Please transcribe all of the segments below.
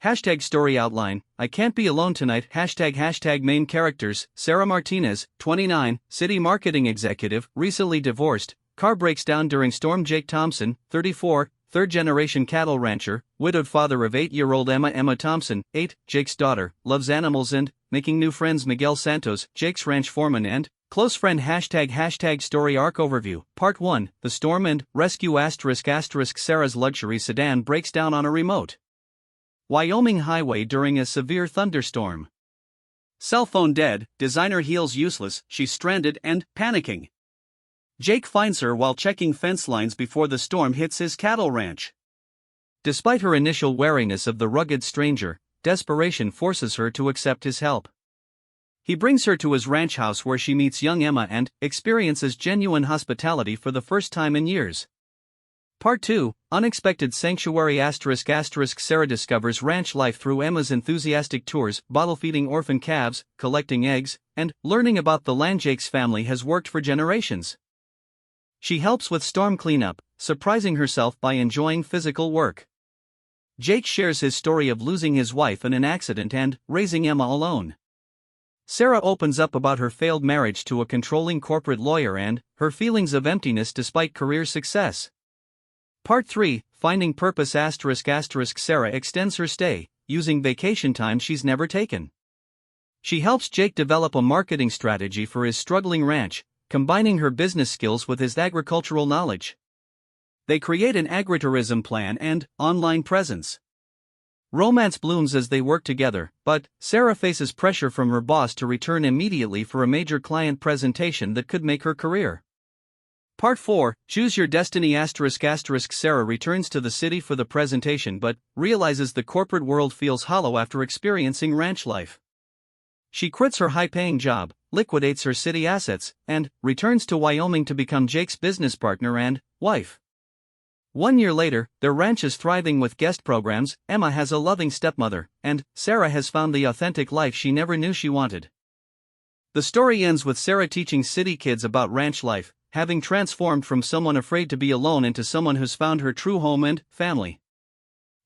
Hashtag story outline, I can't be alone tonight. Hashtag main characters, Sarah Martinez, 29, city marketing executive, recently divorced, car breaks down during storm. Jake Thompson, 34, third-generation cattle rancher, widowed father of 8-year-old Emma Thompson, 8, Jake's daughter, loves animals and making new friends. Miguel Santos, Jake's ranch foreman and close friend. Hashtag story arc overview, part 1, the storm and rescue. Sarah's luxury sedan breaks down on a remote Wyoming highway during a severe thunderstorm. Cell phone dead, designer heels useless, she's stranded and panicking. Jake finds her while checking fence lines before the storm hits his cattle ranch. Despite her initial wariness of the rugged stranger, desperation forces her to accept his help. He brings her to his ranch house where she meets young Emma and experiences genuine hospitality for the first time in years. Part 2, Unexpected Sanctuary. Sarah discovers ranch life through Emma's enthusiastic tours, bottle-feeding orphan calves, collecting eggs, and learning about the land Jake's family has worked for generations. She helps with storm cleanup, surprising herself by enjoying physical work. Jake shares his story of losing his wife in an accident and raising Emma alone. Sarah opens up about her failed marriage to a controlling corporate lawyer and her feelings of emptiness despite career success. Part 3, Finding Purpose. Sarah extends her stay, using vacation time she's never taken. She helps Jake develop a marketing strategy for his struggling ranch, combining her business skills with his agricultural knowledge. They create an agritourism plan and online presence. Romance blooms as they work together, but Sarah faces pressure from her boss to return immediately for a major client presentation that could make her career. Part 4, Choose Your Destiny. Sarah returns to the city for the presentation but realizes the corporate world feels hollow after experiencing ranch life. She quits her high-paying job, liquidates her city assets, and returns to Wyoming to become Jake's business partner and wife. 1 year later, their ranch is thriving with guest programs, Emma has a loving stepmother, and Sarah has found the authentic life she never knew she wanted. The story ends with Sarah teaching city kids about ranch life, having transformed from someone afraid to be alone into someone who's found her true home and family.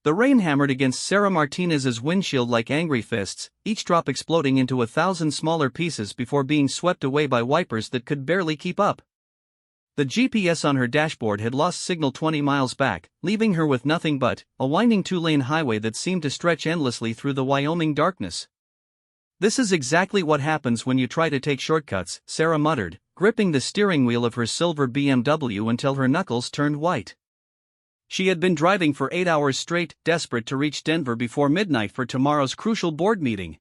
The rain hammered against Sarah Martinez's windshield like angry fists, each drop exploding into 1,000 smaller pieces before being swept away by wipers that could barely keep up. The GPS on her dashboard had lost signal 20 miles back, leaving her with nothing but a winding 2-lane highway that seemed to stretch endlessly through the Wyoming darkness. "This is exactly what happens when you try to take shortcuts," Sarah muttered, gripping the steering wheel of her silver BMW until her knuckles turned white. She had been driving for 8 hours straight, desperate to reach Denver before midnight for tomorrow's crucial board meeting.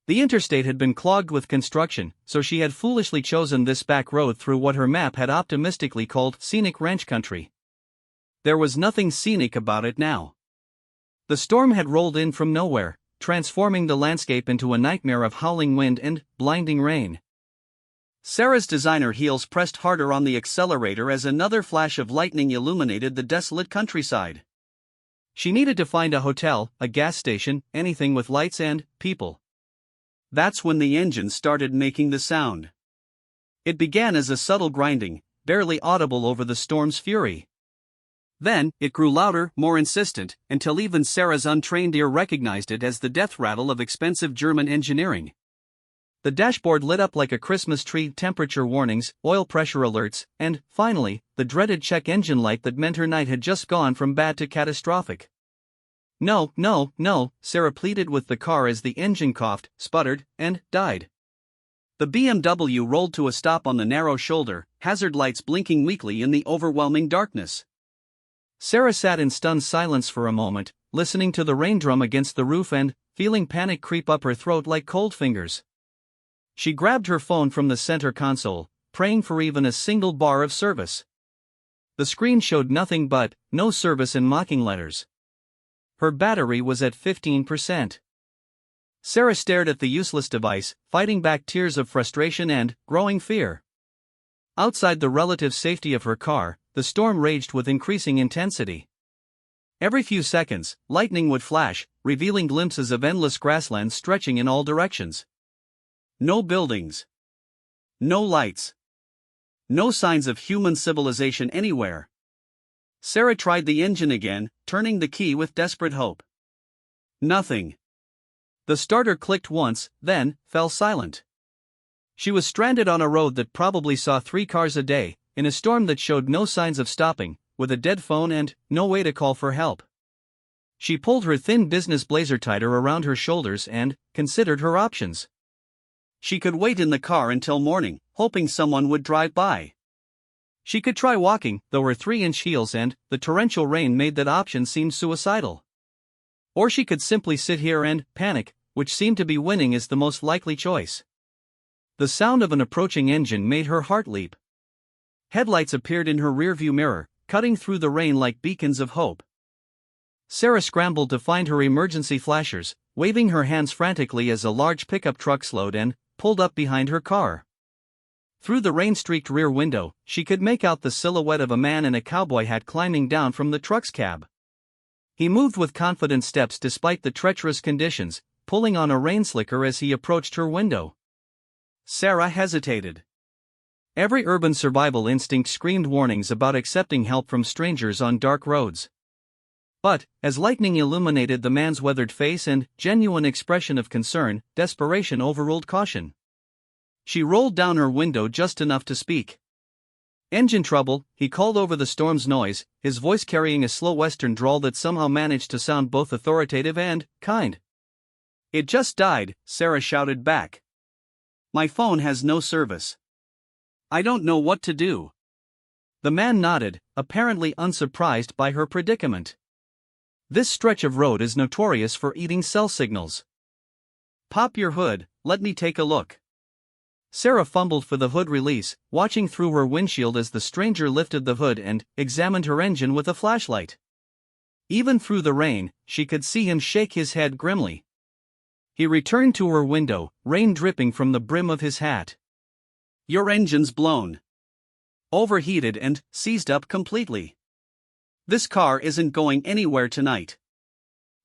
The interstate had been clogged with construction, so she had foolishly chosen this back road through what her map had optimistically called scenic ranch country. There was nothing scenic about it now. The storm had rolled in from nowhere, transforming the landscape into a nightmare of howling wind and blinding rain. Sarah's designer heels pressed harder on the accelerator as another flash of lightning illuminated the desolate countryside. She needed to find a hotel, a gas station, anything with lights and people. That's when the engine started making the sound. It began as a subtle grinding, barely audible over the storm's fury. Then, it grew louder, more insistent, until even Sarah's untrained ear recognized it as the death rattle of expensive German engineering. The dashboard lit up like a Christmas tree, temperature warnings, oil pressure alerts, and, finally, the dreaded check engine light that meant her night had just gone from bad to catastrophic. "No, no, no," Sarah pleaded with the car as the engine coughed, sputtered, and died. The BMW rolled to a stop on the narrow shoulder, hazard lights blinking weakly in the overwhelming darkness. Sarah sat in stunned silence for a moment, listening to the rain drum against the roof and feeling panic creep up her throat like cold fingers. She grabbed her phone from the center console, praying for even a single bar of service. The screen showed nothing but "no service" in mocking letters. Her battery was at 15%. Sarah stared at the useless device, fighting back tears of frustration and growing fear. Outside the relative safety of her car, the storm raged with increasing intensity. Every few seconds, lightning would flash, revealing glimpses of endless grasslands stretching in all directions. No buildings. No lights. No signs of human civilization anywhere. Sarah tried the engine again, turning the key with desperate hope. Nothing. The starter clicked once, then fell silent. She was stranded on a road that probably saw 3 cars a day, in a storm that showed no signs of stopping, with a dead phone and no way to call for help. She pulled her thin business blazer tighter around her shoulders and considered her options. She could wait in the car until morning, hoping someone would drive by. She could try walking, though her 3-inch heels and the torrential rain made that option seem suicidal. Or she could simply sit here and panic, which seemed to be winning as the most likely choice. The sound of an approaching engine made her heart leap. Headlights appeared in her rearview mirror, cutting through the rain like beacons of hope. Sarah scrambled to find her emergency flashers, waving her hands frantically as a large pickup truck slowed and pulled up behind her car. Through the rain-streaked rear window, she could make out the silhouette of a man in a cowboy hat climbing down from the truck's cab. He moved with confident steps despite the treacherous conditions, pulling on a rain slicker as he approached her window. Sarah hesitated. Every urban survival instinct screamed warnings about accepting help from strangers on dark roads. But, as lightning illuminated the man's weathered face and genuine expression of concern, desperation overruled caution. She rolled down her window just enough to speak. "Engine trouble," he called over the storm's noise, his voice carrying a slow western drawl that somehow managed to sound both authoritative and kind. "It just died," Sarah shouted back. "My phone has no service. I don't know what to do." The man nodded, apparently unsurprised by her predicament. "This stretch of road is notorious for eating cell signals. Pop your hood, let me take a look." Sarah fumbled for the hood release, watching through her windshield as the stranger lifted the hood and examined her engine with a flashlight. Even through the rain, she could see him shake his head grimly. He returned to her window, rain dripping from the brim of his hat. "Your engine's blown. Overheated and seized up completely. This car isn't going anywhere tonight."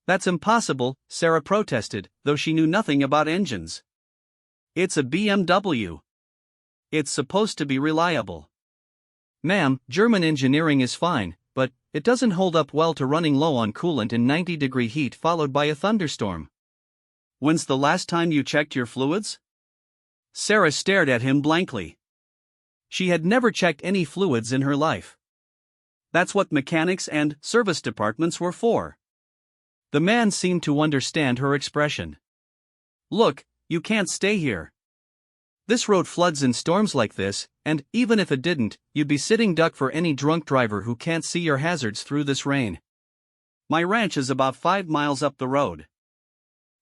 "That's impossible," Sarah protested, though she knew nothing about engines. "It's a BMW. It's supposed to be reliable." "Ma'am, German engineering is fine, but it doesn't hold up well to running low on coolant in 90-degree heat followed by a thunderstorm." "When's the last time you checked your fluids?" Sarah stared at him blankly. She had never checked any fluids in her life. That's what mechanics and service departments were for. The man seemed to understand her expression. "Look, you can't stay here. This road floods in storms like this, and even if it didn't, you'd be sitting duck for any drunk driver who can't see your hazards through this rain. My ranch is about 5 miles up the road.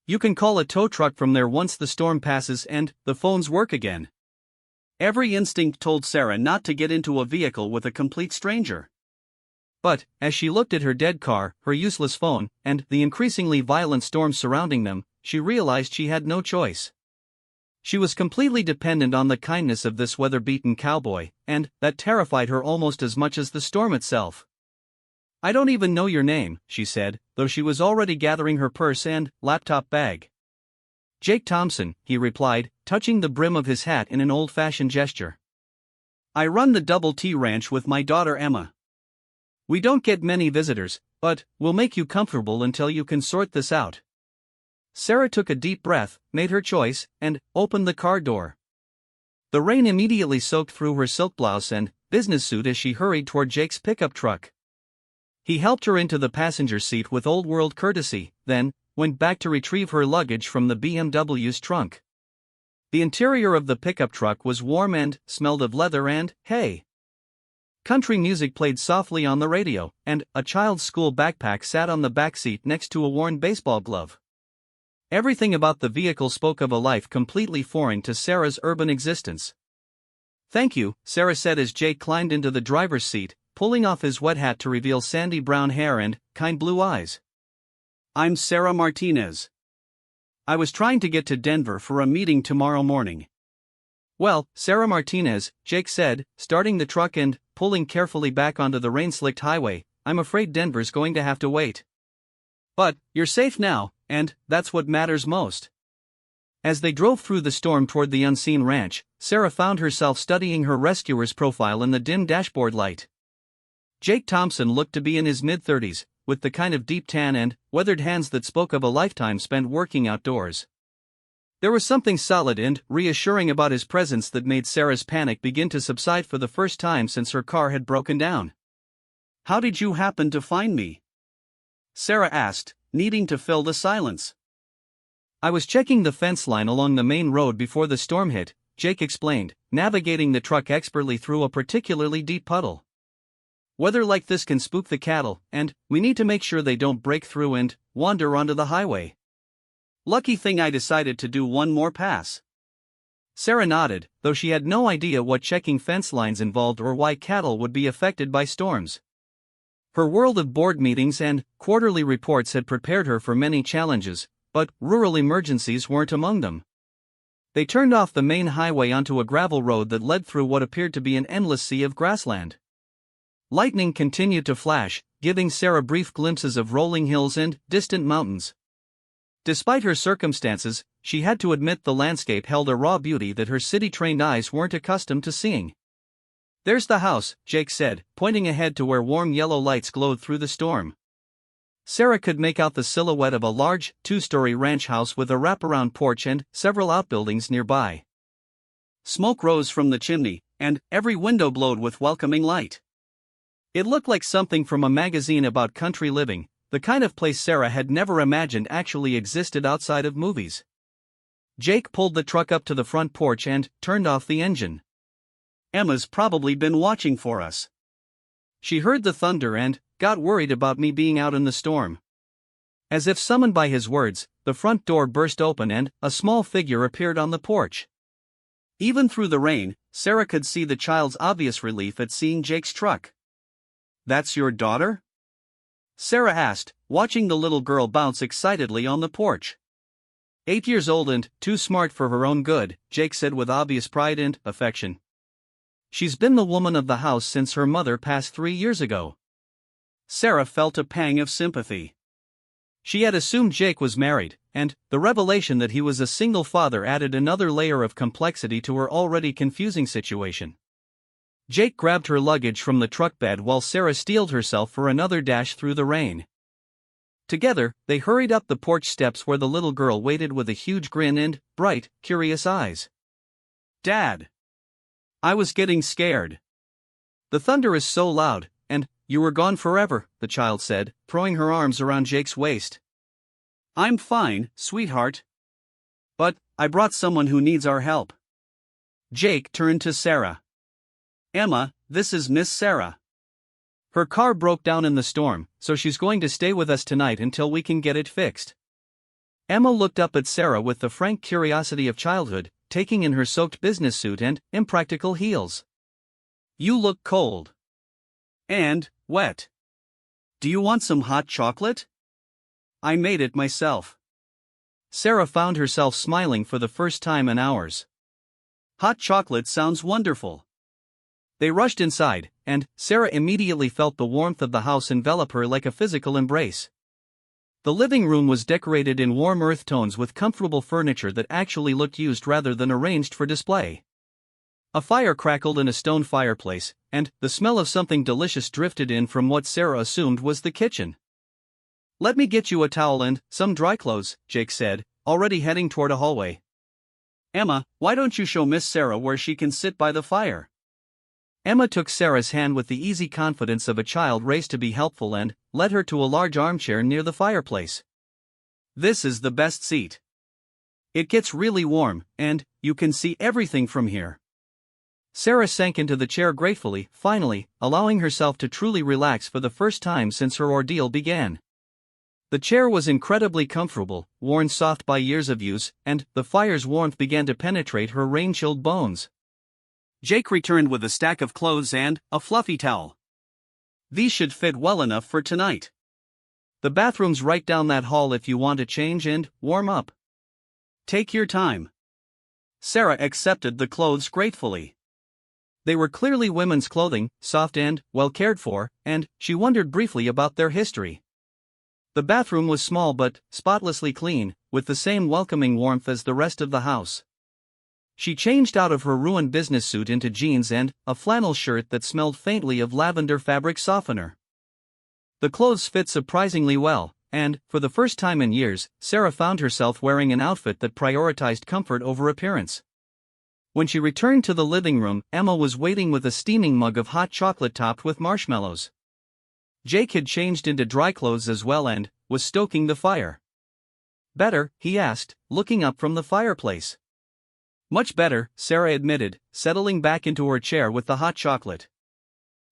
You can call a tow truck from there once the storm passes and the phones work again." Every instinct told Sarah not to get into a vehicle with a complete stranger. But, as she looked at her dead car, her useless phone, and the increasingly violent storms surrounding them, she realized she had no choice. She was completely dependent on the kindness of this weather-beaten cowboy, and that terrified her almost as much as the storm itself. "I don't even know your name," she said, though she was already gathering her purse and laptop bag. "Jake Thompson," he replied, touching the brim of his hat in an old-fashioned gesture. "I run the Double T Ranch with my daughter Emma. We don't get many visitors, but we'll make you comfortable until you can sort this out." Sarah took a deep breath, made her choice, and opened the car door. The rain immediately soaked through her silk blouse and business suit as she hurried toward Jake's pickup truck. He helped her into the passenger seat with old-world courtesy, then went back to retrieve her luggage from the BMW's trunk. The interior of the pickup truck was warm and smelled of leather and hay. Country music played softly on the radio, and a child's school backpack sat on the back seat next to a worn baseball glove. Everything about the vehicle spoke of a life completely foreign to Sarah's urban existence. "Thank you," Sarah said as Jake climbed into the driver's seat, pulling off his wet hat to reveal sandy brown hair and kind blue eyes. "I'm Sarah Martinez. I was trying to get to Denver for a meeting tomorrow morning." "Well, Sarah Martinez," Jake said, starting the truck and pulling carefully back onto the rain-slicked highway, "I'm afraid Denver's going to have to wait. But you're safe now, and that's what matters most." As they drove through the storm toward the unseen ranch, Sarah found herself studying her rescuer's profile in the dim dashboard light. Jake Thompson looked to be in his mid-30s, with the kind of deep tan and weathered hands that spoke of a lifetime spent working outdoors. There was something solid and reassuring about his presence that made Sarah's panic begin to subside for the first time since her car had broken down. "How did you happen to find me?" Sarah asked, needing to fill the silence. "I was checking the fence line along the main road before the storm hit," Jake explained, navigating the truck expertly through a particularly deep puddle. "Weather like this can spook the cattle, and we need to make sure they don't break through and wander onto the highway. Lucky thing I decided to do one more pass." Sarah nodded, though she had no idea what checking fence lines involved or why cattle would be affected by storms. Her world of board meetings and quarterly reports had prepared her for many challenges, but rural emergencies weren't among them. They turned off the main highway onto a gravel road that led through what appeared to be an endless sea of grassland. Lightning continued to flash, giving Sarah brief glimpses of rolling hills and distant mountains. Despite her circumstances, she had to admit the landscape held a raw beauty that her city-trained eyes weren't accustomed to seeing. "There's the house," Jake said, pointing ahead to where warm yellow lights glowed through the storm. Sarah could make out the silhouette of a large, two-story ranch house with a wraparound porch and several outbuildings nearby. Smoke rose from the chimney, and every window glowed with welcoming light. It looked like something from a magazine about country living, the kind of place Sarah had never imagined actually existed outside of movies. Jake pulled the truck up to the front porch and turned off the engine. "Emma's probably been watching for us. She heard the thunder and got worried about me being out in the storm." As if summoned by his words, the front door burst open and a small figure appeared on the porch. Even through the rain, Sarah could see the child's obvious relief at seeing Jake's truck. "That's your daughter?" Sarah asked, watching the little girl bounce excitedly on the porch. 8 years old and too smart for her own good, Jake said with obvious pride and affection. "She's been the woman of the house since her mother passed 3 years ago." Sarah felt a pang of sympathy. She had assumed Jake was married, and the revelation that he was a single father added another layer of complexity to her already confusing situation. Jake grabbed her luggage from the truck bed while Sarah steeled herself for another dash through the rain. Together, they hurried up the porch steps where the little girl waited with a huge grin and bright, curious eyes. "Dad! I was getting scared. The thunder is so loud, and you were gone forever," the child said, throwing her arms around Jake's waist. "I'm fine, sweetheart. But I brought someone who needs our help." Jake turned to Sarah. "Emma, this is Miss Sarah. Her car broke down in the storm, so she's going to stay with us tonight until we can get it fixed." Emma looked up at Sarah with the frank curiosity of childhood, taking in her soaked business suit and impractical heels. "You look cold. And wet. Do you want some hot chocolate? I made it myself." Sarah found herself smiling for the first time in hours. "Hot chocolate sounds wonderful." They rushed inside, and Sarah immediately felt the warmth of the house envelop her like a physical embrace. The living room was decorated in warm earth tones with comfortable furniture that actually looked used rather than arranged for display. A fire crackled in a stone fireplace, and the smell of something delicious drifted in from what Sarah assumed was the kitchen. "Let me get you a towel and some dry clothes," Jake said, already heading toward a hallway. "Emma, why don't you show Miss Sarah where she can sit by the fire?" Emma took Sarah's hand with the easy confidence of a child raised to be helpful and led her to a large armchair near the fireplace. "This is the best seat. It gets really warm, and you can see everything from here." Sarah sank into the chair gratefully, finally, allowing herself to truly relax for the first time since her ordeal began. The chair was incredibly comfortable, worn soft by years of use, and the fire's warmth began to penetrate her rain-chilled bones. Jake returned with a stack of clothes and a fluffy towel. "These should fit well enough for tonight. The bathroom's right down that hall if you want to change and warm up. Take your time." Sarah accepted the clothes gratefully. They were clearly women's clothing, soft and well cared for, and she wondered briefly about their history. The bathroom was small but spotlessly clean, with the same welcoming warmth as the rest of the house. She changed out of her ruined business suit into jeans and a flannel shirt that smelled faintly of lavender fabric softener. The clothes fit surprisingly well, and, for the first time in years, Sarah found herself wearing an outfit that prioritized comfort over appearance. When she returned to the living room, Emma was waiting with a steaming mug of hot chocolate topped with marshmallows. Jake had changed into dry clothes as well and was stoking the fire. "Better?" he asked, looking up from the fireplace. "Much better," Sarah admitted, settling back into her chair with the hot chocolate.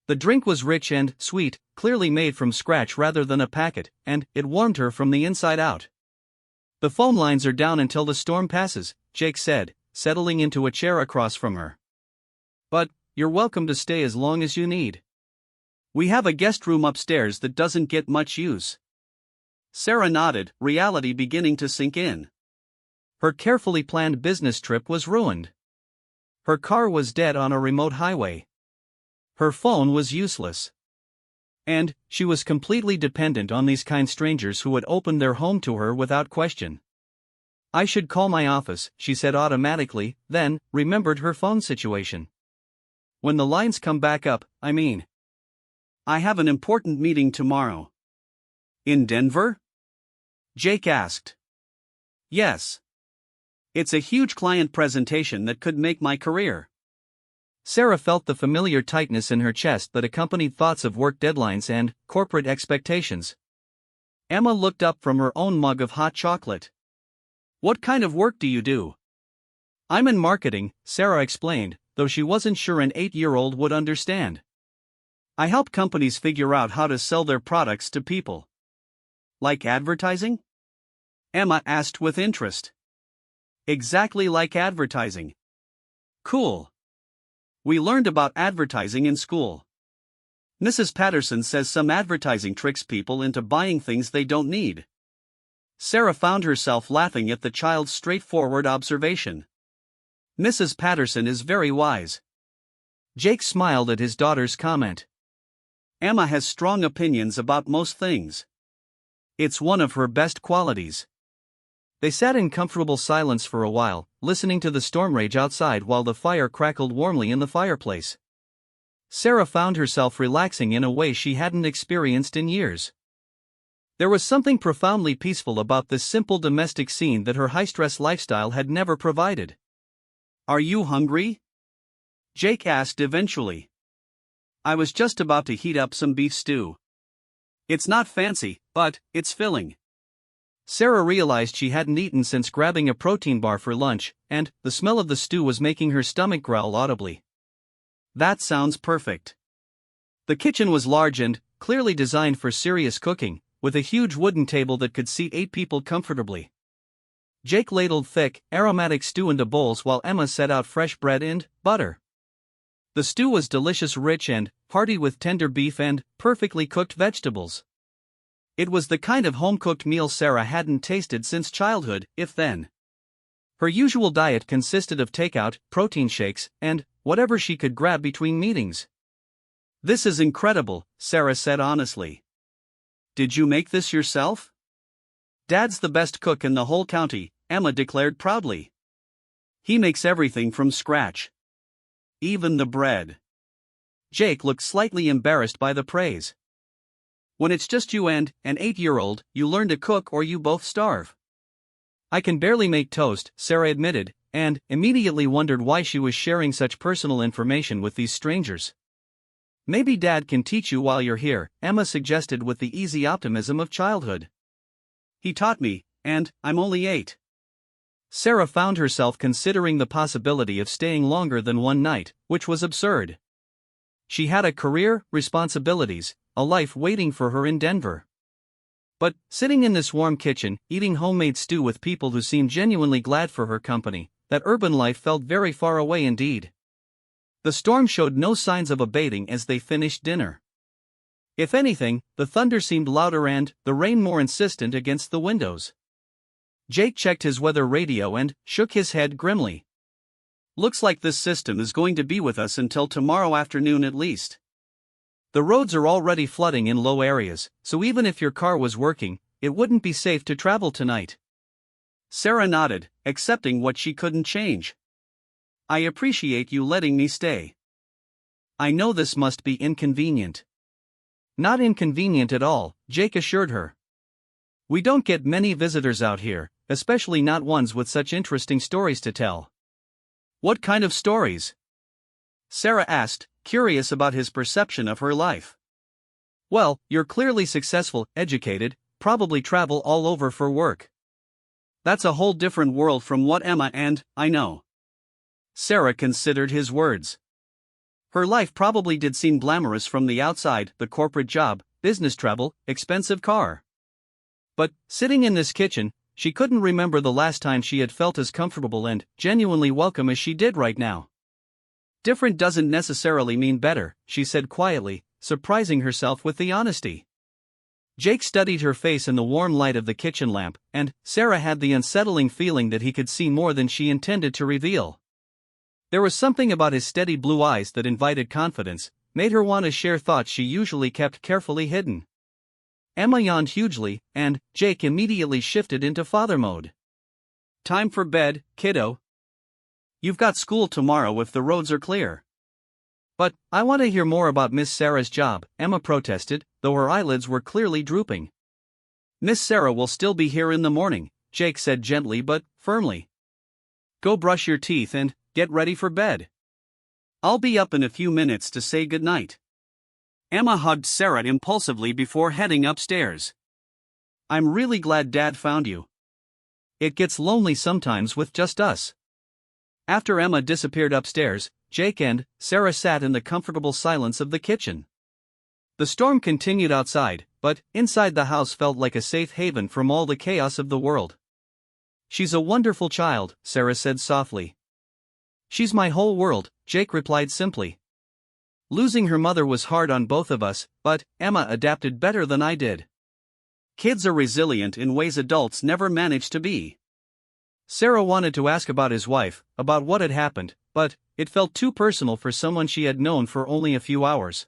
The drink was rich and sweet, clearly made from scratch rather than a packet, and it warmed her from the inside out. "The phone lines are down until the storm passes," Jake said, settling into a chair across from her. "But you're welcome to stay as long as you need. We have a guest room upstairs that doesn't get much use." Sarah nodded, reality beginning to sink in. Her carefully planned business trip was ruined. Her car was dead on a remote highway. Her phone was useless. And she was completely dependent on these kind strangers who would open their home to her without question. "I should call my office," she said automatically, then remembered her phone situation. "When the lines come back up, I mean. I have an important meeting tomorrow." "In Denver?" Jake asked. "Yes. It's a huge client presentation that could make my career." Sarah felt the familiar tightness in her chest that accompanied thoughts of work deadlines and corporate expectations. Emma looked up from her own mug of hot chocolate. "What kind of work do you do?" "I'm in marketing," Sarah explained, though she wasn't sure an 8-year-old would understand. "I help companies figure out how to sell their products to people." "Like advertising?" Emma asked with interest. "Exactly like advertising." "Cool. We learned about advertising in school. Mrs. Patterson says some advertising tricks people into buying things they don't need." Sarah found herself laughing at the child's straightforward observation. "Mrs. Patterson is very wise." Jake smiled at his daughter's comment. "Emma has strong opinions about most things. It's one of her best qualities." They sat in comfortable silence for a while, listening to the storm rage outside while the fire crackled warmly in the fireplace. Sarah found herself relaxing in a way she hadn't experienced in years. There was something profoundly peaceful about this simple domestic scene that her high-stress lifestyle had never provided. "Are you hungry?" Jake asked eventually. "I was just about to heat up some beef stew. It's not fancy, but it's filling." Sarah realized she hadn't eaten since grabbing a protein bar for lunch, and the smell of the stew was making her stomach growl audibly. "That sounds perfect." The kitchen was large and clearly designed for serious cooking, with a huge wooden table that could seat 8 people comfortably. Jake ladled thick, aromatic stew into bowls while Emma set out fresh bread and butter. The stew was delicious, rich and hearty with tender beef and perfectly cooked vegetables. It was the kind of home-cooked meal Sarah hadn't tasted since childhood, if then. Her usual diet consisted of takeout, protein shakes, and whatever she could grab between meetings. "This is incredible," Sarah said honestly. "Did you make this yourself?" "Dad's the best cook in the whole county," Emma declared proudly. "He makes everything from scratch. Even the bread." Jake looked slightly embarrassed by the praise. "When it's just you and an 8-year-old, you learn to cook or you both starve." "I can barely make toast," Sarah admitted, and immediately wondered why she was sharing such personal information with these strangers. "Maybe Dad can teach you while you're here," Emma suggested with the easy optimism of childhood. "He taught me, and I'm only 8. Sarah found herself considering the possibility of staying longer than one night, which was absurd. She had a career, responsibilities, a life waiting for her in Denver. But, sitting in this warm kitchen, eating homemade stew with people who seemed genuinely glad for her company, that urban life felt very far away indeed. The storm showed no signs of abating as they finished dinner. If anything, the thunder seemed louder and the rain more insistent against the windows. Jake checked his weather radio and shook his head grimly. "Looks like this system is going to be with us until tomorrow afternoon at least. The roads are already flooding in low areas, so even if your car was working, it wouldn't be safe to travel tonight." Sarah nodded, accepting what she couldn't change. "I appreciate you letting me stay. I know this must be inconvenient." Not inconvenient at all, Jake assured her. We don't get many visitors out here, especially not ones with such interesting stories to tell. What kind of stories? Sarah asked, curious about his perception of her life. Well, you're clearly successful, educated, probably travel all over for work. That's a whole different world from what Emma and I know. Sarah considered his words. Her life probably did seem glamorous from the outside, the corporate job, business travel, expensive car. But, sitting in this kitchen, she couldn't remember the last time she had felt as comfortable and genuinely welcome as she did right now. Different doesn't necessarily mean better, she said quietly, surprising herself with the honesty. Jake studied her face in the warm light of the kitchen lamp, and Sarah had the unsettling feeling that he could see more than she intended to reveal. There was something about his steady blue eyes that invited confidence, made her want to share thoughts she usually kept carefully hidden. Emma yawned hugely, and Jake immediately shifted into father mode. Time for bed, kiddo. You've got school tomorrow if the roads are clear. But, I want to hear more about Miss Sarah's job, Emma protested, though her eyelids were clearly drooping. Miss Sarah will still be here in the morning, Jake said gently but firmly. Go brush your teeth and get ready for bed. I'll be up in a few minutes to say goodnight. Emma hugged Sarah impulsively before heading upstairs. I'm really glad Dad found you. It gets lonely sometimes with just us. After Emma disappeared upstairs, Jake and Sarah sat in the comfortable silence of the kitchen. The storm continued outside, but inside the house felt like a safe haven from all the chaos of the world. She's a wonderful child, Sarah said softly. She's my whole world, Jake replied simply. Losing her mother was hard on both of us, but Emma adapted better than I did. Kids are resilient in ways adults never manage to be. Sarah wanted to ask about his wife, about what had happened, but it felt too personal for someone she had known for only a few hours.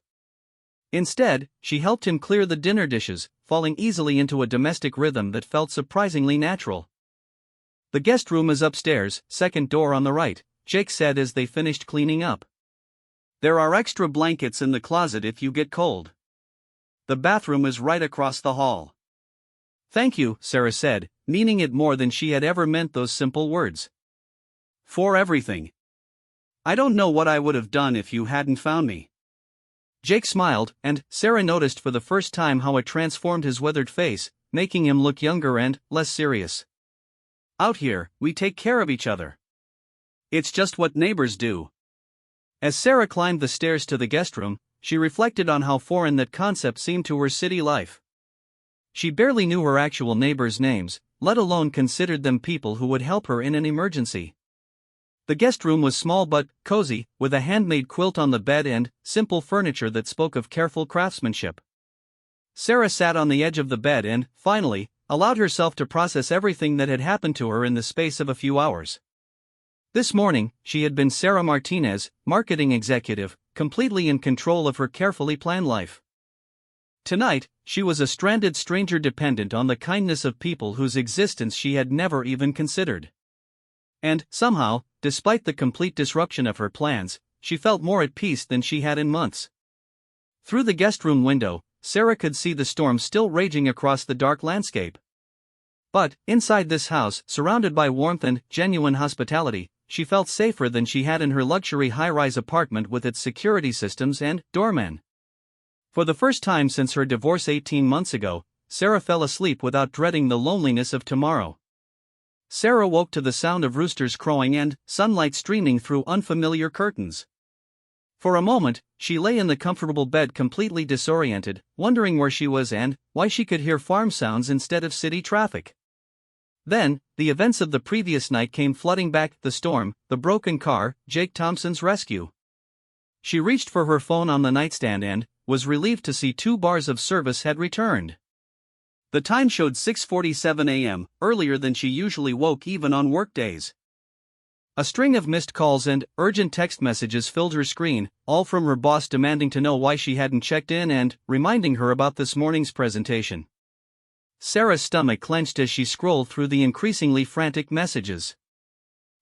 Instead, she helped him clear the dinner dishes, falling easily into a domestic rhythm that felt surprisingly natural. The guest room is upstairs, second door on the right, Jake said as they finished cleaning up. There are extra blankets in the closet if you get cold. The bathroom is right across the hall. Thank you, Sarah said, meaning it more than she had ever meant those simple words. For everything. I don't know what I would have done if you hadn't found me. Jake smiled, and Sarah noticed for the first time how it transformed his weathered face, making him look younger and less serious. Out here, we take care of each other. It's just what neighbors do. As Sarah climbed the stairs to the guest room, she reflected on how foreign that concept seemed to her city life. She barely knew her actual neighbors' names, let alone considered them people who would help her in an emergency. The guest room was small but cozy, with a handmade quilt on the bed and simple furniture that spoke of careful craftsmanship. Sarah sat on the edge of the bed and, finally, allowed herself to process everything that had happened to her in the space of a few hours. This morning, she had been Sarah Martinez, marketing executive, completely in control of her carefully planned life. Tonight, she was a stranded stranger dependent on the kindness of people whose existence she had never even considered. And, somehow, despite the complete disruption of her plans, she felt more at peace than she had in months. Through the guest room window, Sarah could see the storm still raging across the dark landscape. But, inside this house, surrounded by warmth and genuine hospitality, she felt safer than she had in her luxury high-rise apartment with its security systems and doorman. For the first time since her divorce 18 months ago, Sarah fell asleep without dreading the loneliness of tomorrow. Sarah woke to the sound of roosters crowing and sunlight streaming through unfamiliar curtains. For a moment, she lay in the comfortable bed completely disoriented, wondering where she was and why she could hear farm sounds instead of city traffic. Then, the events of the previous night came flooding back: the storm, the broken car, Jake Thompson's rescue. She reached for her phone on the nightstand and was relieved to see 2 bars of service had returned. The time showed 6:47 a.m., earlier than she usually woke even on workdays. A string of missed calls and urgent text messages filled her screen, all from her boss demanding to know why she hadn't checked in and reminding her about this morning's presentation. Sarah's stomach clenched as she scrolled through the increasingly frantic messages.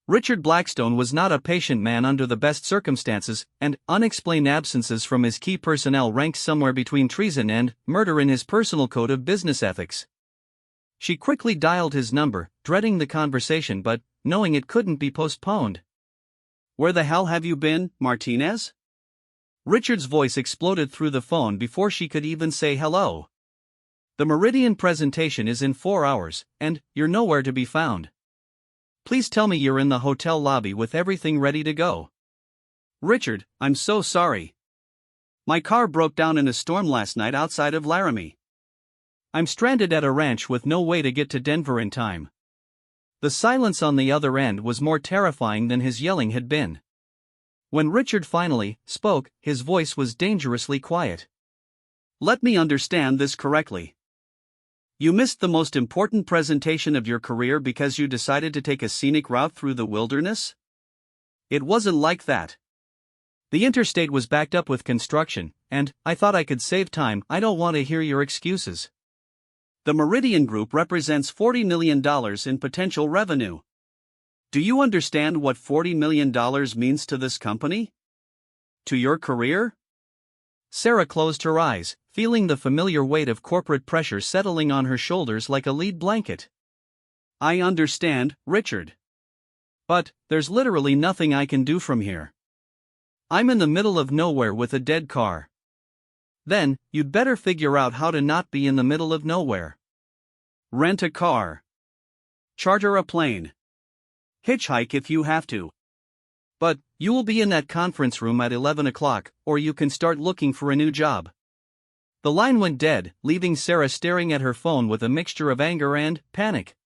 Richard Blackstone was not a patient man under the best circumstances, and unexplained absences from his key personnel ranked somewhere between treason and murder in his personal code of business ethics. She quickly dialed his number, dreading the conversation but knowing it couldn't be postponed. "Where the hell have you been, Martinez?" Richard's voice exploded through the phone before she could even say hello. "The Meridian presentation is in 4 hours, and you're nowhere to be found. Please tell me you're in the hotel lobby with everything ready to go." "Richard, I'm so sorry. My car broke down in a storm last night outside of Laramie. I'm stranded at a ranch with no way to get to Denver in time." The silence on the other end was more terrifying than his yelling had been. When Richard finally spoke, his voice was dangerously quiet. "Let me understand this correctly. You missed the most important presentation of your career because you decided to take a scenic route through the wilderness? It wasn't like that. The interstate was backed up with construction, and I thought I could save time. I don't want to hear your excuses. The Meridian Group represents $40 million in potential revenue. Do you understand what $40 million means to this company? To your career?" Sarah closed her eyes, feeling the familiar weight of corporate pressure settling on her shoulders like a lead blanket. "I understand, Richard. But there's literally nothing I can do from here. I'm in the middle of nowhere with a dead car." "Then, you'd better figure out how to not be in the middle of nowhere. Rent a car. Charter a plane. Hitchhike if you have to. But you will be in that conference room at 11 o'clock, or you can start looking for a new job." The line went dead, leaving Sarah staring at her phone with a mixture of anger and panic.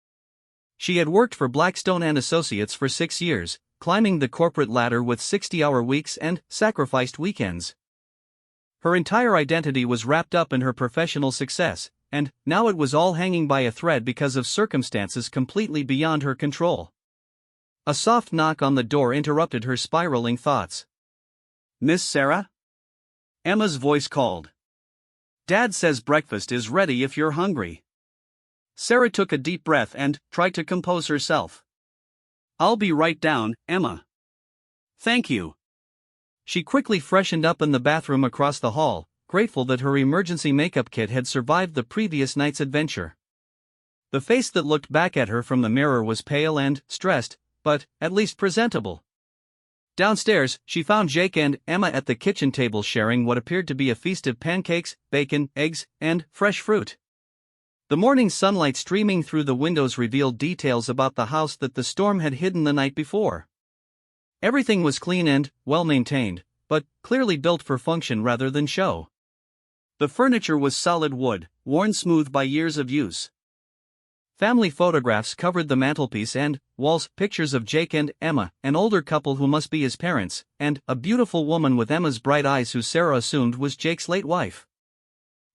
She had worked for Blackstone and Associates for 6 years, climbing the corporate ladder with 60-hour weeks and sacrificed weekends. Her entire identity was wrapped up in her professional success, and now it was all hanging by a thread because of circumstances completely beyond her control. A soft knock on the door interrupted her spiraling thoughts. "Miss Sarah?" Emma's voice called. "Dad says breakfast is ready if you're hungry." Sarah took a deep breath and tried to compose herself. "I'll be right down, Emma." "Thank you." She quickly freshened up in the bathroom across the hall, grateful that her emergency makeup kit had survived the previous night's adventure. The face that looked back at her from the mirror was pale and stressed, but at least presentable. Downstairs, she found Jake and Emma at the kitchen table sharing what appeared to be a feast of pancakes, bacon, eggs, and fresh fruit. The morning sunlight streaming through the windows revealed details about the house that the storm had hidden the night before. Everything was clean and well-maintained, but clearly built for function rather than show. The furniture was solid wood, worn smooth by years of use. Family photographs covered the mantelpiece and walls, pictures of Jake and Emma, an older couple who must be his parents, and a beautiful woman with Emma's bright eyes who Sarah assumed was Jake's late wife.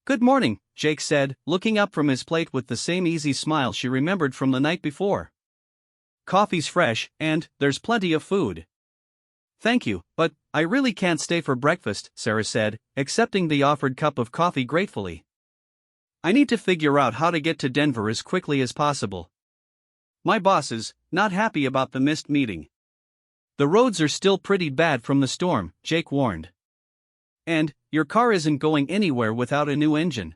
"Good morning," Jake said, looking up from his plate with the same easy smile she remembered from the night before. "Coffee's fresh, and there's plenty of food." "Thank you, but I really can't stay for breakfast," Sarah said, accepting the offered cup of coffee gratefully. "I need to figure out how to get to Denver as quickly as possible. My boss is not happy about the missed meeting." "The roads are still pretty bad from the storm," Jake warned. "And your car isn't going anywhere without a new engine.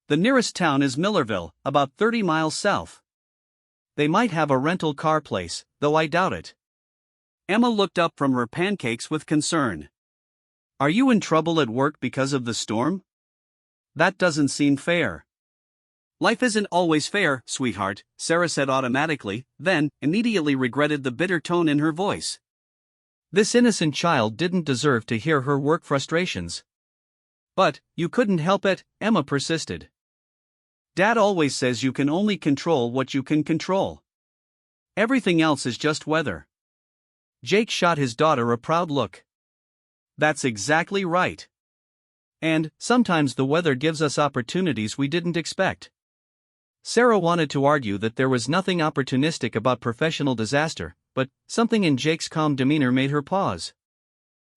The nearest town is Millerville, about 30 miles south. They might have a rental car place, though I doubt it." Emma looked up from her pancakes with concern. "Are you in trouble at work because of the storm? That doesn't seem fair." "Life isn't always fair, sweetheart," Sarah said automatically, then immediately regretted the bitter tone in her voice. This innocent child didn't deserve to hear her work frustrations. "But you couldn't help it," Emma persisted. "Dad always says you can only control what you can control. Everything else is just weather." Jake shot his daughter a proud look. "That's exactly right. And sometimes the weather gives us opportunities we didn't expect." Sarah wanted to argue that there was nothing opportunistic about professional disaster, but something in Jake's calm demeanor made her pause.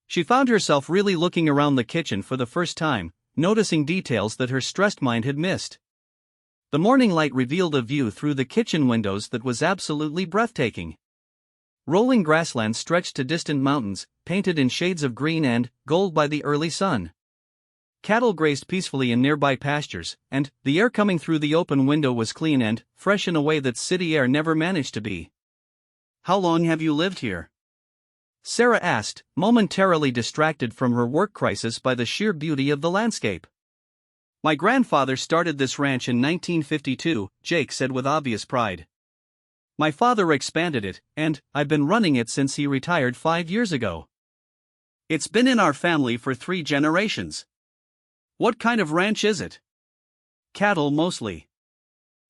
She found herself really looking around the kitchen for the first time, noticing details that her stressed mind had missed. The morning light revealed a view through the kitchen windows that was absolutely breathtaking. Rolling grasslands stretched to distant mountains, painted in shades of green and gold by the early sun. Cattle grazed peacefully in nearby pastures, and the air coming through the open window was clean and fresh in a way that city air never managed to be. "How long have you lived here?" Sarah asked, momentarily distracted from her work crisis by the sheer beauty of the landscape. "My grandfather started this ranch in 1952, Jake said with obvious pride. "My father expanded it, and I've been running it since he retired 5 years ago. It's been in our family for 3 generations. "What kind of ranch is it?" "Cattle mostly.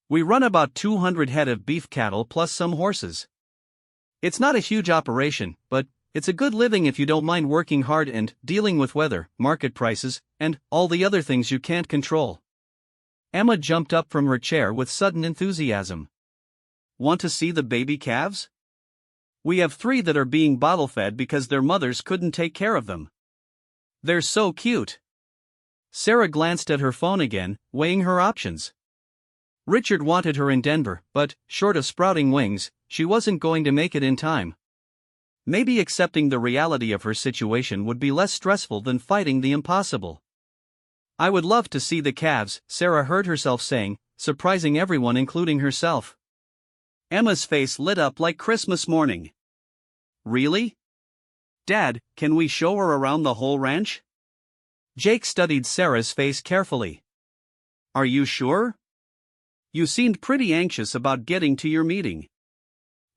We run about 200 head of beef cattle plus some horses. It's not a huge operation, but it's a good living if you don't mind working hard and dealing with weather, market prices, and all the other things you can't control." Emma jumped up from her chair with sudden enthusiasm. "Want to see the baby calves? We have 3 that are being bottle-fed because their mothers couldn't take care of them. They're so cute." Sarah glanced at her phone again, weighing her options. Richard wanted her in Denver, but, short of sprouting wings, she wasn't going to make it in time. Maybe accepting the reality of her situation would be less stressful than fighting the impossible. "I would love to see the calves," Sarah heard herself saying, surprising everyone including herself. Emma's face lit up like Christmas morning. "Really? Dad, can we show her around the whole ranch?" Jake studied Sarah's face carefully. "Are you sure? You seemed pretty anxious about getting to your meeting."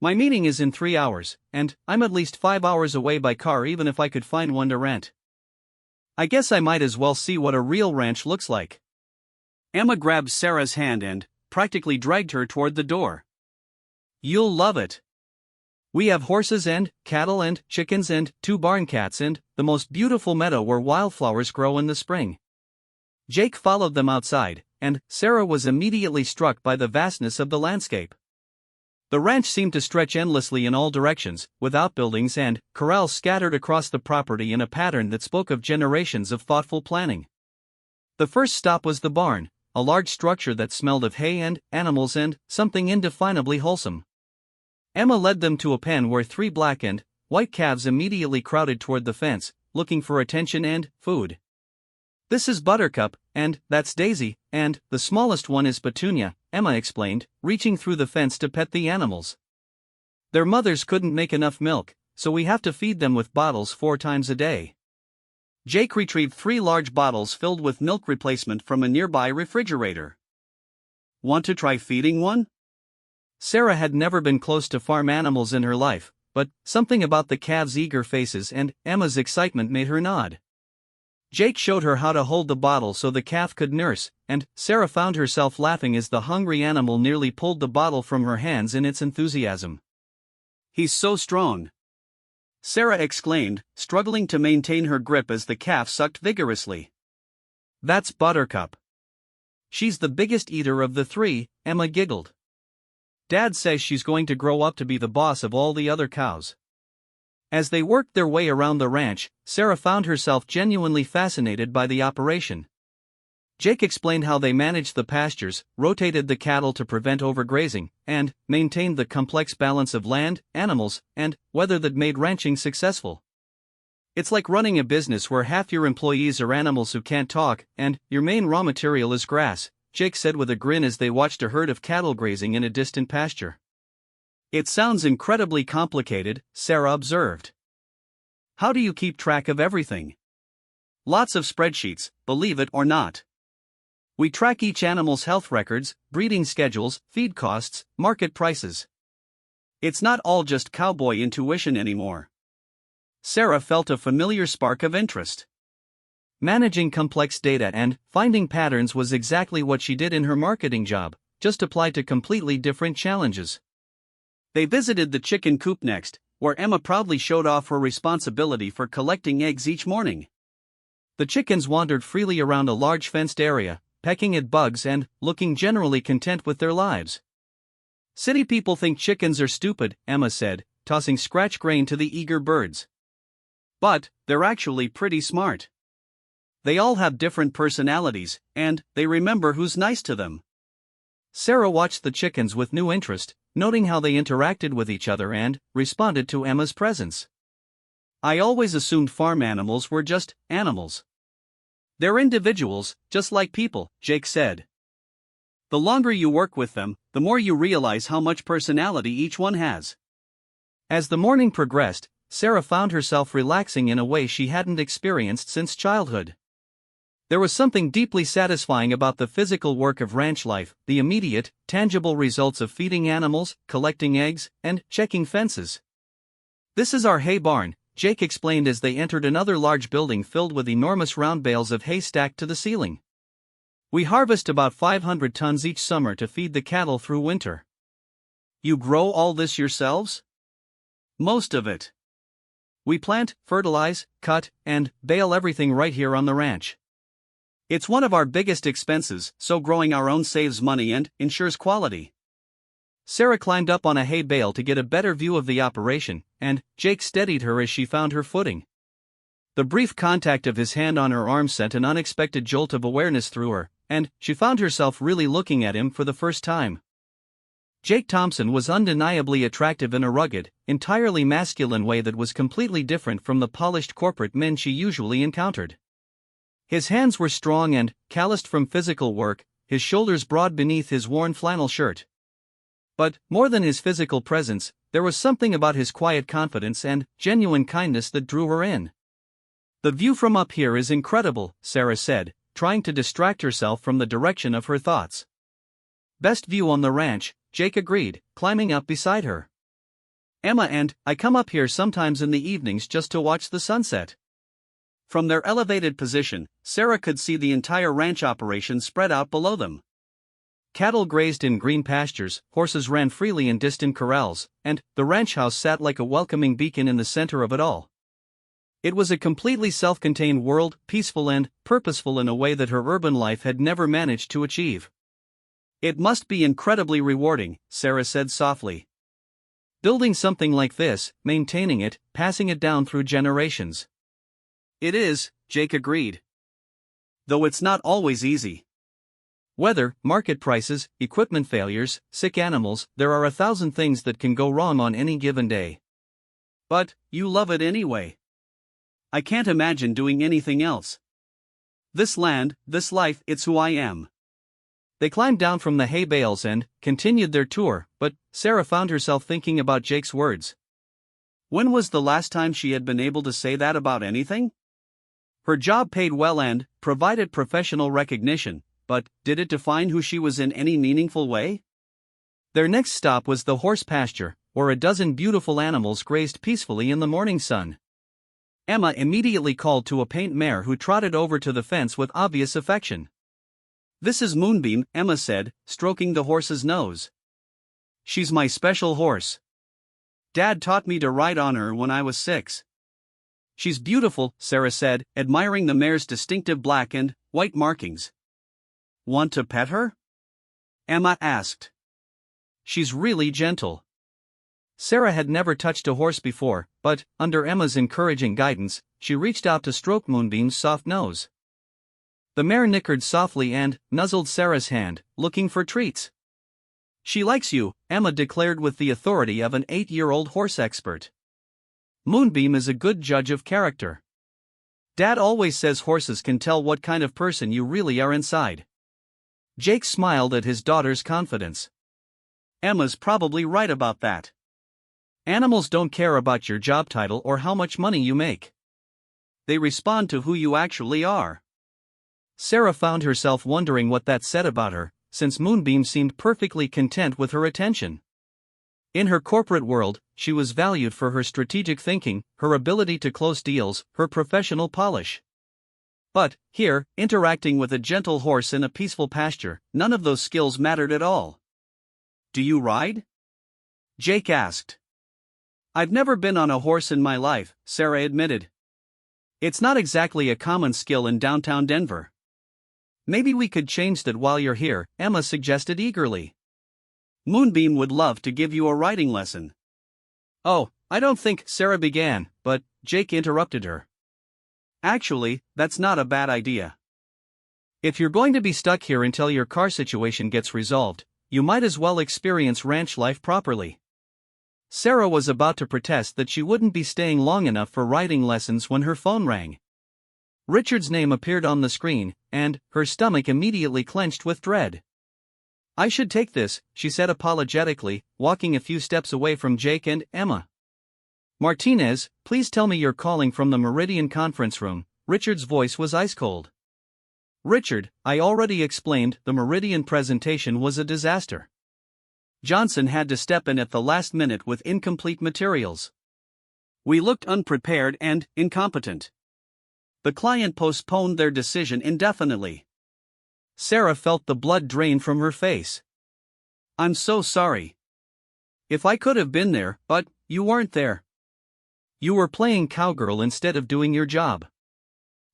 "My meeting is in 3 hours, and I'm at least 5 hours away by car even if I could find one to rent. I guess I might as well see what a real ranch looks like." Emma grabbed Sarah's hand and practically dragged her toward the door. "You'll love it. We have horses and cattle and chickens and 2 barn cats and the most beautiful meadow where wildflowers grow in the spring." Jake followed them outside, and Sarah was immediately struck by the vastness of the landscape. The ranch seemed to stretch endlessly in all directions, with outbuildings and corrals scattered across the property in a pattern that spoke of generations of thoughtful planning. The first stop was the barn, a large structure that smelled of hay and animals and something indefinably wholesome. Emma led them to a pen where 3 black and white calves immediately crowded toward the fence, looking for attention and food. "This is Buttercup, and that's Daisy, and the smallest one is Petunia," Emma explained, reaching through the fence to pet the animals. "Their mothers couldn't make enough milk, so we have to feed them with bottles 4 times a day." Jake retrieved 3 large bottles filled with milk replacement from a nearby refrigerator. "Want to try feeding one?" Sarah had never been close to farm animals in her life, but something about the calves' eager faces and Emma's excitement made her nod. Jake showed her how to hold the bottle so the calf could nurse, and Sarah found herself laughing as the hungry animal nearly pulled the bottle from her hands in its enthusiasm. "He's so strong," Sarah exclaimed, struggling to maintain her grip as the calf sucked vigorously. "That's Buttercup. She's the biggest eater of the 3, Emma giggled. "Dad says she's going to grow up to be the boss of all the other cows." As they worked their way around the ranch, Sarah found herself genuinely fascinated by the operation. Jake explained how they managed the pastures, rotated the cattle to prevent overgrazing, and maintained the complex balance of land, animals, and weather that made ranching successful. "It's like running a business where half your employees are animals who can't talk, and your main raw material is grass," Jake said with a grin as they watched a herd of cattle grazing in a distant pasture. "It sounds incredibly complicated," Sarah observed. "How do you keep track of everything?" "Lots of spreadsheets, believe it or not. We track each animal's health records, breeding schedules, feed costs, market prices. It's not all just cowboy intuition anymore." Sarah felt a familiar spark of interest. Managing complex data and finding patterns was exactly what she did in her marketing job, just applied to completely different challenges. They visited the chicken coop next, where Emma proudly showed off her responsibility for collecting eggs each morning. The chickens wandered freely around a large fenced area, pecking at bugs and looking generally content with their lives. "City people think chickens are stupid," Emma said, tossing scratch grain to the eager birds. "But they're actually pretty smart. They all have different personalities, and they remember who's nice to them." Sarah watched the chickens with new interest, noting how they interacted with each other and responded to Emma's presence. I always assumed farm animals were just animals. They're individuals, just like people, Jake said. The longer you work with them, the more you realize how much personality each one has. As the morning progressed, Sarah found herself relaxing in a way she hadn't experienced since childhood. There was something deeply satisfying about the physical work of ranch life, the immediate, tangible results of feeding animals, collecting eggs, and checking fences. "This is our hay barn," Jake explained as they entered another large building filled with enormous round bales of hay stacked to the ceiling. "We harvest about 500 tons each summer to feed the cattle through winter." "You grow all this yourselves?" "Most of it. We plant, fertilize, cut, and bale everything right here on the ranch. It's one of our biggest expenses, so growing our own saves money and ensures quality." Sarah climbed up on a hay bale to get a better view of the operation, and Jake steadied her as she found her footing. The brief contact of his hand on her arm sent an unexpected jolt of awareness through her, and she found herself really looking at him for the first time. Jake Thompson was undeniably attractive in a rugged, entirely masculine way that was completely different from the polished corporate men she usually encountered. His hands were strong and calloused from physical work, his shoulders broad beneath his worn flannel shirt. But, more than his physical presence, there was something about his quiet confidence and genuine kindness that drew her in. "The view from up here is incredible," Sarah said, trying to distract herself from the direction of her thoughts. "Best view on the ranch," Jake agreed, climbing up beside her. "Emma and I come up here sometimes in the evenings just to watch the sunset." From their elevated position, Sarah could see the entire ranch operation spread out below them. Cattle grazed in green pastures, horses ran freely in distant corrals, and the ranch house sat like a welcoming beacon in the center of it all. It was a completely self-contained world, peaceful and purposeful in a way that her urban life had never managed to achieve. "It must be incredibly rewarding," Sarah said softly. "Building something like this, maintaining it, passing it down through generations." "It is," Jake agreed. "Though it's not always easy. Weather, market prices, equipment failures, sick animals, there are 1,000 things that can go wrong on any given day." "But you love it anyway." "I can't imagine doing anything else. This land, this life, it's who I am." They climbed down from the hay bales and continued their tour, but Sarah found herself thinking about Jake's words. When was the last time she had been able to say that about anything? Her job paid well and provided professional recognition, but did it define who she was in any meaningful way? Their next stop was the horse pasture, where a dozen beautiful animals grazed peacefully in the morning sun. Emma immediately called to a paint mare who trotted over to the fence with obvious affection. "This is Moonbeam," Emma said, stroking the horse's nose. "She's my special horse. Dad taught me to ride on her when I was 6. "She's beautiful," Sarah said, admiring the mare's distinctive black and white markings. "Want to pet her?" Emma asked. "She's really gentle." Sarah had never touched a horse before, but, under Emma's encouraging guidance, she reached out to stroke Moonbeam's soft nose. The mare nickered softly and nuzzled Sarah's hand, looking for treats. "She likes you," Emma declared with the authority of an 8-year-old horse expert. "Moonbeam is a good judge of character. Dad always says horses can tell what kind of person you really are inside." Jake smiled at his daughter's confidence. "Emma's probably right about that. Animals don't care about your job title or how much money you make. They respond to who you actually are." Sarah found herself wondering what that said about her, since Moonbeam seemed perfectly content with her attention. In her corporate world, she was valued for her strategic thinking, her ability to close deals, her professional polish. But, here, interacting with a gentle horse in a peaceful pasture, none of those skills mattered at all. "Do you ride?" Jake asked. "I've never been on a horse in my life," Sarah admitted. "It's not exactly a common skill in downtown Denver." "Maybe we could change that while you're here," Emma suggested eagerly. "Moonbeam would love to give you a riding lesson." "Oh, I don't think," Sarah began, but Jake interrupted her. "Actually, that's not a bad idea. If you're going to be stuck here until your car situation gets resolved, You might as well experience ranch life properly. Sarah was about to protest that she wouldn't be staying long enough for writing lessons when her phone rang. Richard's name appeared on the screen, and her stomach immediately clenched with dread. "I should take this," she said apologetically, walking a few steps away from Jake and Emma. "Martinez, please tell me you're calling from the Meridian conference room." Richard's voice was ice cold. "Richard, I already explained the Meridian presentation was a disaster. Johnson had to step in at the last minute with incomplete materials. We looked unprepared and incompetent. The client postponed their decision indefinitely." Sarah felt the blood drain from her face. "I'm so sorry. If I could have been there, but you weren't there. You were playing cowgirl instead of doing your job.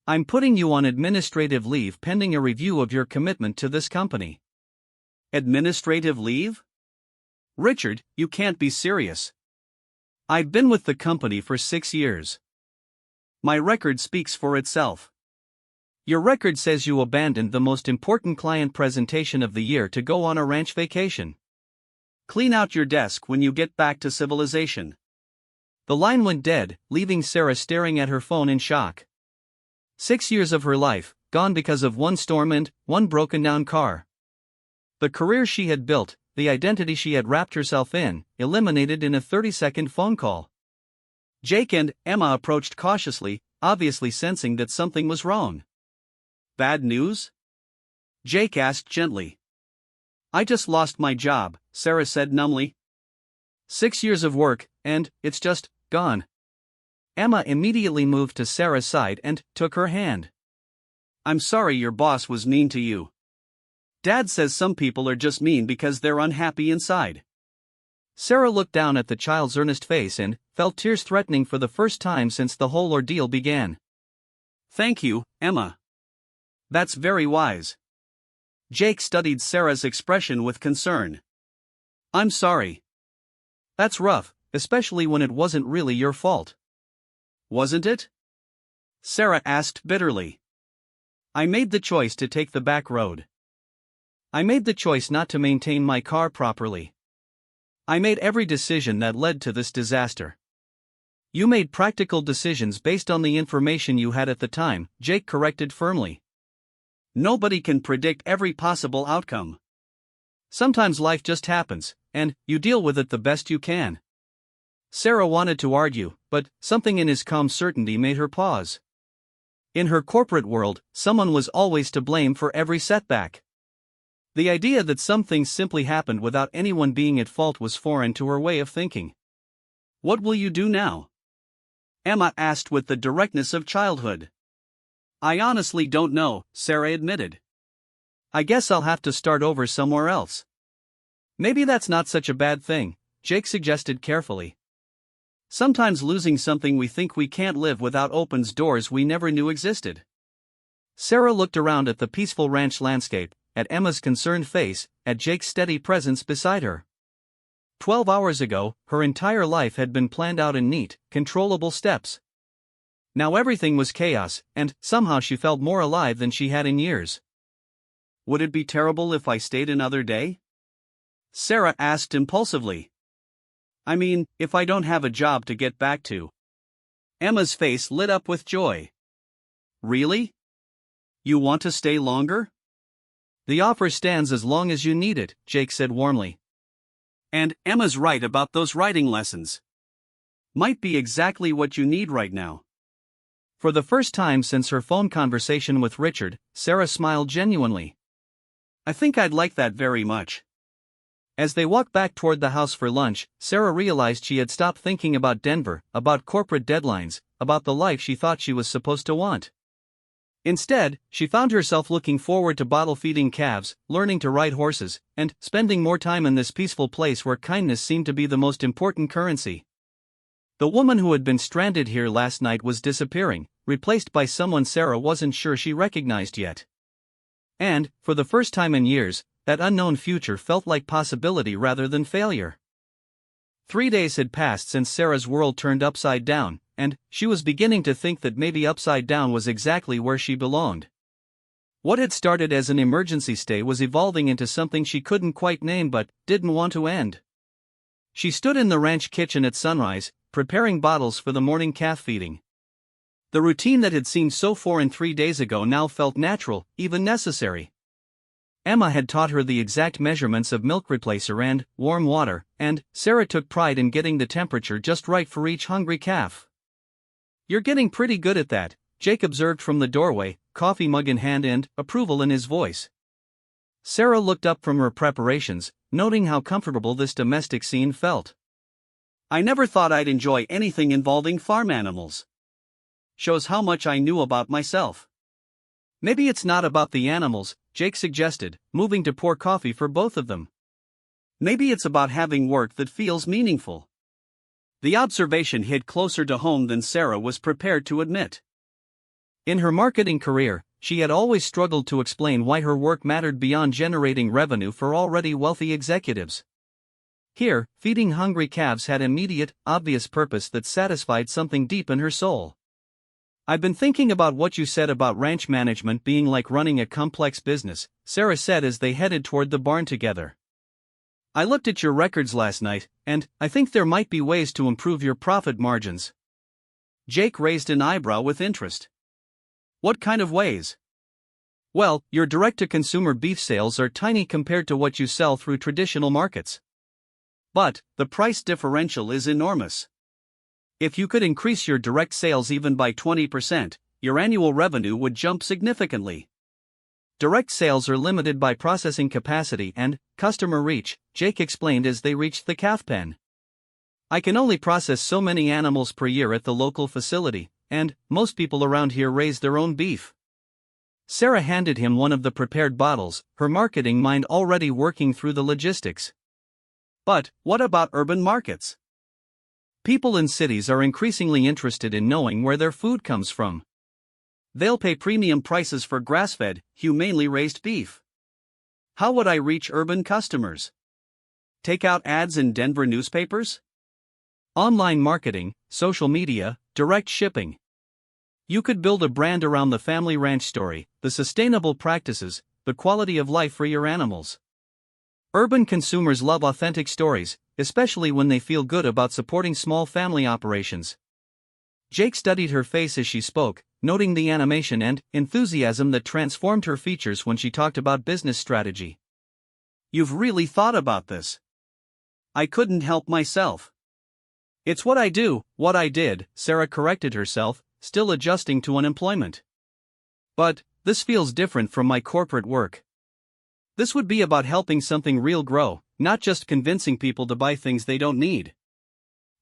I'm putting you on administrative leave pending a review of your commitment to this company." "Administrative leave? Richard, you can't be serious. I've been with the company for 6 years. My record speaks for itself." "Your record says you abandoned the most important client presentation of the year to go on a ranch vacation. Clean out your desk when you get back to civilization." The line went dead, leaving Sarah staring at her phone in shock. 6 years of her life, gone because of one storm and one broken-down car. The career she had built, the identity she had wrapped herself in, eliminated in a 30-second phone call. Jake and Emma approached cautiously, obviously sensing that something was wrong. "Bad news?" Jake asked gently. "I just lost my job," Sarah said numbly. 6 years of work, and it's just gone. Emma immediately moved to Sarah's side and took her hand. "I'm sorry your boss was mean to you. Dad says some people are just mean because they're unhappy inside." Sarah looked down at the child's earnest face and felt tears threatening for the first time since the whole ordeal began. "Thank you, Emma. That's very wise." Jake studied Sarah's expression with concern. "I'm sorry. That's rough, especially when it wasn't really your fault." "Wasn't it?" Sarah asked bitterly. "I made the choice to take the back road. I made the choice not to maintain my car properly. I made every decision that led to this disaster." "You made practical decisions based on the information you had at the time," Jake corrected firmly. "Nobody can predict every possible outcome. Sometimes life just happens, and you deal with it the best you can." Sarah wanted to argue, but something in his calm certainty made her pause. In her corporate world, someone was always to blame for every setback. The idea that some things simply happened without anyone being at fault was foreign to her way of thinking. "What will you do now?" Emma asked with the directness of childhood. "I honestly don't know," Sarah admitted. "I guess I'll have to start over somewhere else." "Maybe that's not such a bad thing," Jake suggested carefully. "Sometimes losing something we think we can't live without opens doors we never knew existed." Sarah looked around at the peaceful ranch landscape, at Emma's concerned face, at Jake's steady presence beside her. 12 hours ago, her entire life had been planned out in neat, controllable steps. Now everything was chaos, and somehow she felt more alive than she had in years. "Would it be terrible if I stayed another day?" Sarah asked impulsively. "I mean, if I don't have a job to get back to." Emma's face lit up with joy. "Really? You want to stay longer?" "The offer stands as long as you need it," Jake said warmly. "And Emma's right about those writing lessons. Might be exactly what you need right now." For the first time since her phone conversation with Richard, Sarah smiled genuinely. "I think I'd like that very much." As they walked back toward the house for lunch, Sarah realized she had stopped thinking about Denver, about corporate deadlines, about the life she thought she was supposed to want. Instead, she found herself looking forward to bottle-feeding calves, learning to ride horses, and spending more time in this peaceful place where kindness seemed to be the most important currency. The woman who had been stranded here last night was disappearing, replaced by someone Sarah wasn't sure she recognized yet. And, for the first time in years, that unknown future felt like possibility rather than failure. 3 days had passed since Sarah's world turned upside down, and she was beginning to think that maybe upside down was exactly where she belonged. What had started as an emergency stay was evolving into something she couldn't quite name but didn't want to end. She stood in the ranch kitchen at sunrise, preparing bottles for the morning calf feeding. The routine that had seemed so foreign 3 days ago now felt natural, even necessary. Emma had taught her the exact measurements of milk replacer and warm water, and Sarah took pride in getting the temperature just right for each hungry calf. "You're getting pretty good at that," Jake observed from the doorway, coffee mug in hand and approval in his voice. Sarah looked up from her preparations, noting how comfortable this domestic scene felt. "I never thought I'd enjoy anything involving farm animals. Shows how much I knew about myself." "Maybe it's not about the animals," Jake suggested, moving to pour coffee for both of them. "Maybe it's about having work that feels meaningful." The observation hit closer to home than Sarah was prepared to admit. In her marketing career, she had always struggled to explain why her work mattered beyond generating revenue for already wealthy executives. Here, feeding hungry calves had immediate, obvious purpose that satisfied something deep in her soul. "I've been thinking about what you said about ranch management being like running a complex business," Sarah said as they headed toward the barn together. "I looked at your records last night, and I think there might be ways to improve your profit margins." Jake raised an eyebrow with interest. "What kind of ways?" "Well, your direct-to-consumer beef sales are tiny compared to what you sell through traditional markets. But the price differential is enormous. If you could increase your direct sales even by 20%, your annual revenue would jump significantly. Direct sales are limited by processing capacity and customer reach," Jake explained as they reached the calf pen. "I can only process so many animals per year at the local facility, and most people around here raise their own beef." Sarah handed him one of the prepared bottles, her marketing mind already working through the logistics. "But what about urban markets? People in cities are increasingly interested in knowing where their food comes from. They'll pay premium prices for grass-fed, humanely raised beef. How would I reach urban customers? Take out ads in Denver newspapers? Online marketing, social media, direct shipping. You could build a brand around the family ranch story, the sustainable practices, the quality of life for your animals. Urban consumers love authentic stories, especially when they feel good about supporting small family operations." Jake studied her face as she spoke, noting the animation and enthusiasm that transformed her features when she talked about business strategy. "You've really thought about this." "I couldn't help myself. It's what I do, what I did," Sarah corrected herself, still adjusting to unemployment. "But this feels different from my corporate work. This would be about helping something real grow, not just convincing people to buy things they don't need."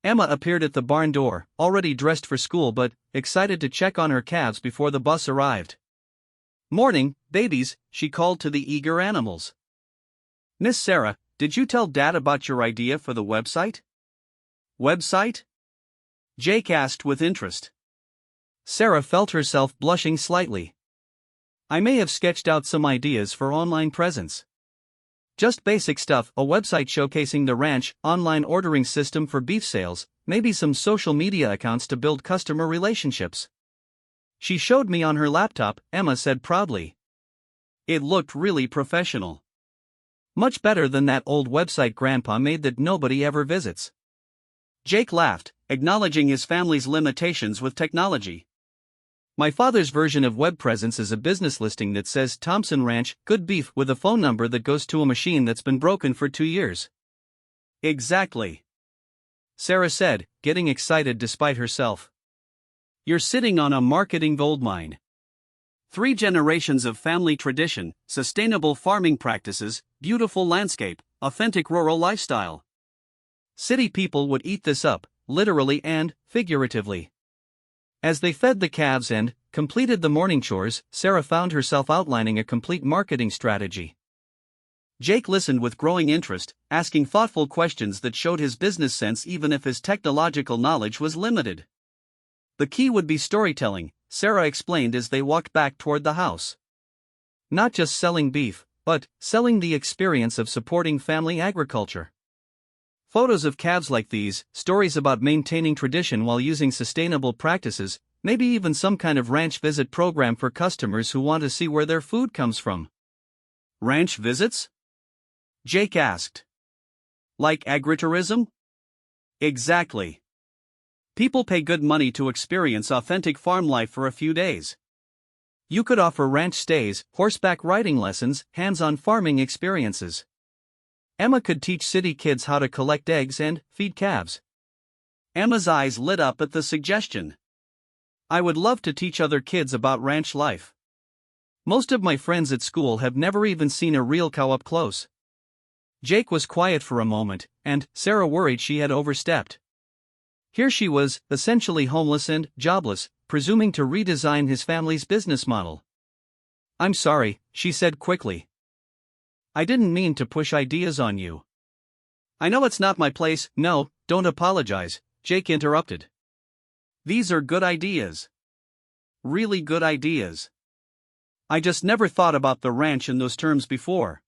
Emma appeared at the barn door, already dressed for school but excited to check on her calves before the bus arrived. "Morning, babies," she called to the eager animals. "Miss Sarah, did you tell Dad about your idea for the website?" "Website?" Jake asked with interest. Sarah felt herself blushing slightly. "I may have sketched out some ideas for online presence. Just basic stuff, a website showcasing the ranch, online ordering system for beef sales, maybe some social media accounts to build customer relationships." She showed me on her laptop, Emma said proudly. It looked really professional. Much better than that old website Grandpa made that nobody ever visits. Jake laughed, acknowledging his family's limitations with technology. "My father's version of web presence is a business listing that says Thompson Ranch, good beef with a phone number that goes to a machine that's been broken for 2 years. "Exactly," Sarah said, getting excited despite herself. "You're sitting on a marketing goldmine. 3 generations of family tradition, sustainable farming practices, beautiful landscape, authentic rural lifestyle. City people would eat this up, literally and figuratively." As they fed the calves and completed the morning chores, Sarah found herself outlining a complete marketing strategy. Jake listened with growing interest, asking thoughtful questions that showed his business sense even if his technological knowledge was limited. The key would be storytelling, Sarah explained as they walked back toward the house. Not just selling beef, but selling the experience of supporting family agriculture. Photos of calves like these, stories about maintaining tradition while using sustainable practices, maybe even some kind of ranch visit program for customers who want to see where their food comes from. Ranch visits? Jake asked. Like agritourism? Exactly. People pay good money to experience authentic farm life for a few days. You could offer ranch stays, horseback riding lessons, hands-on farming experiences. Emma could teach city kids how to collect eggs and feed calves. Emma's eyes lit up at the suggestion. I would love to teach other kids about ranch life. Most of my friends at school have never even seen a real cow up close. Jake was quiet for a moment, and Sarah worried she had overstepped. Here she was, essentially homeless and jobless, presuming to redesign his family's business model. I'm sorry, she said quickly. I didn't mean to push ideas on you. I know it's not my place. No, don't apologize, Jake interrupted. These are good ideas. Really good ideas. I just never thought about the ranch in those terms before.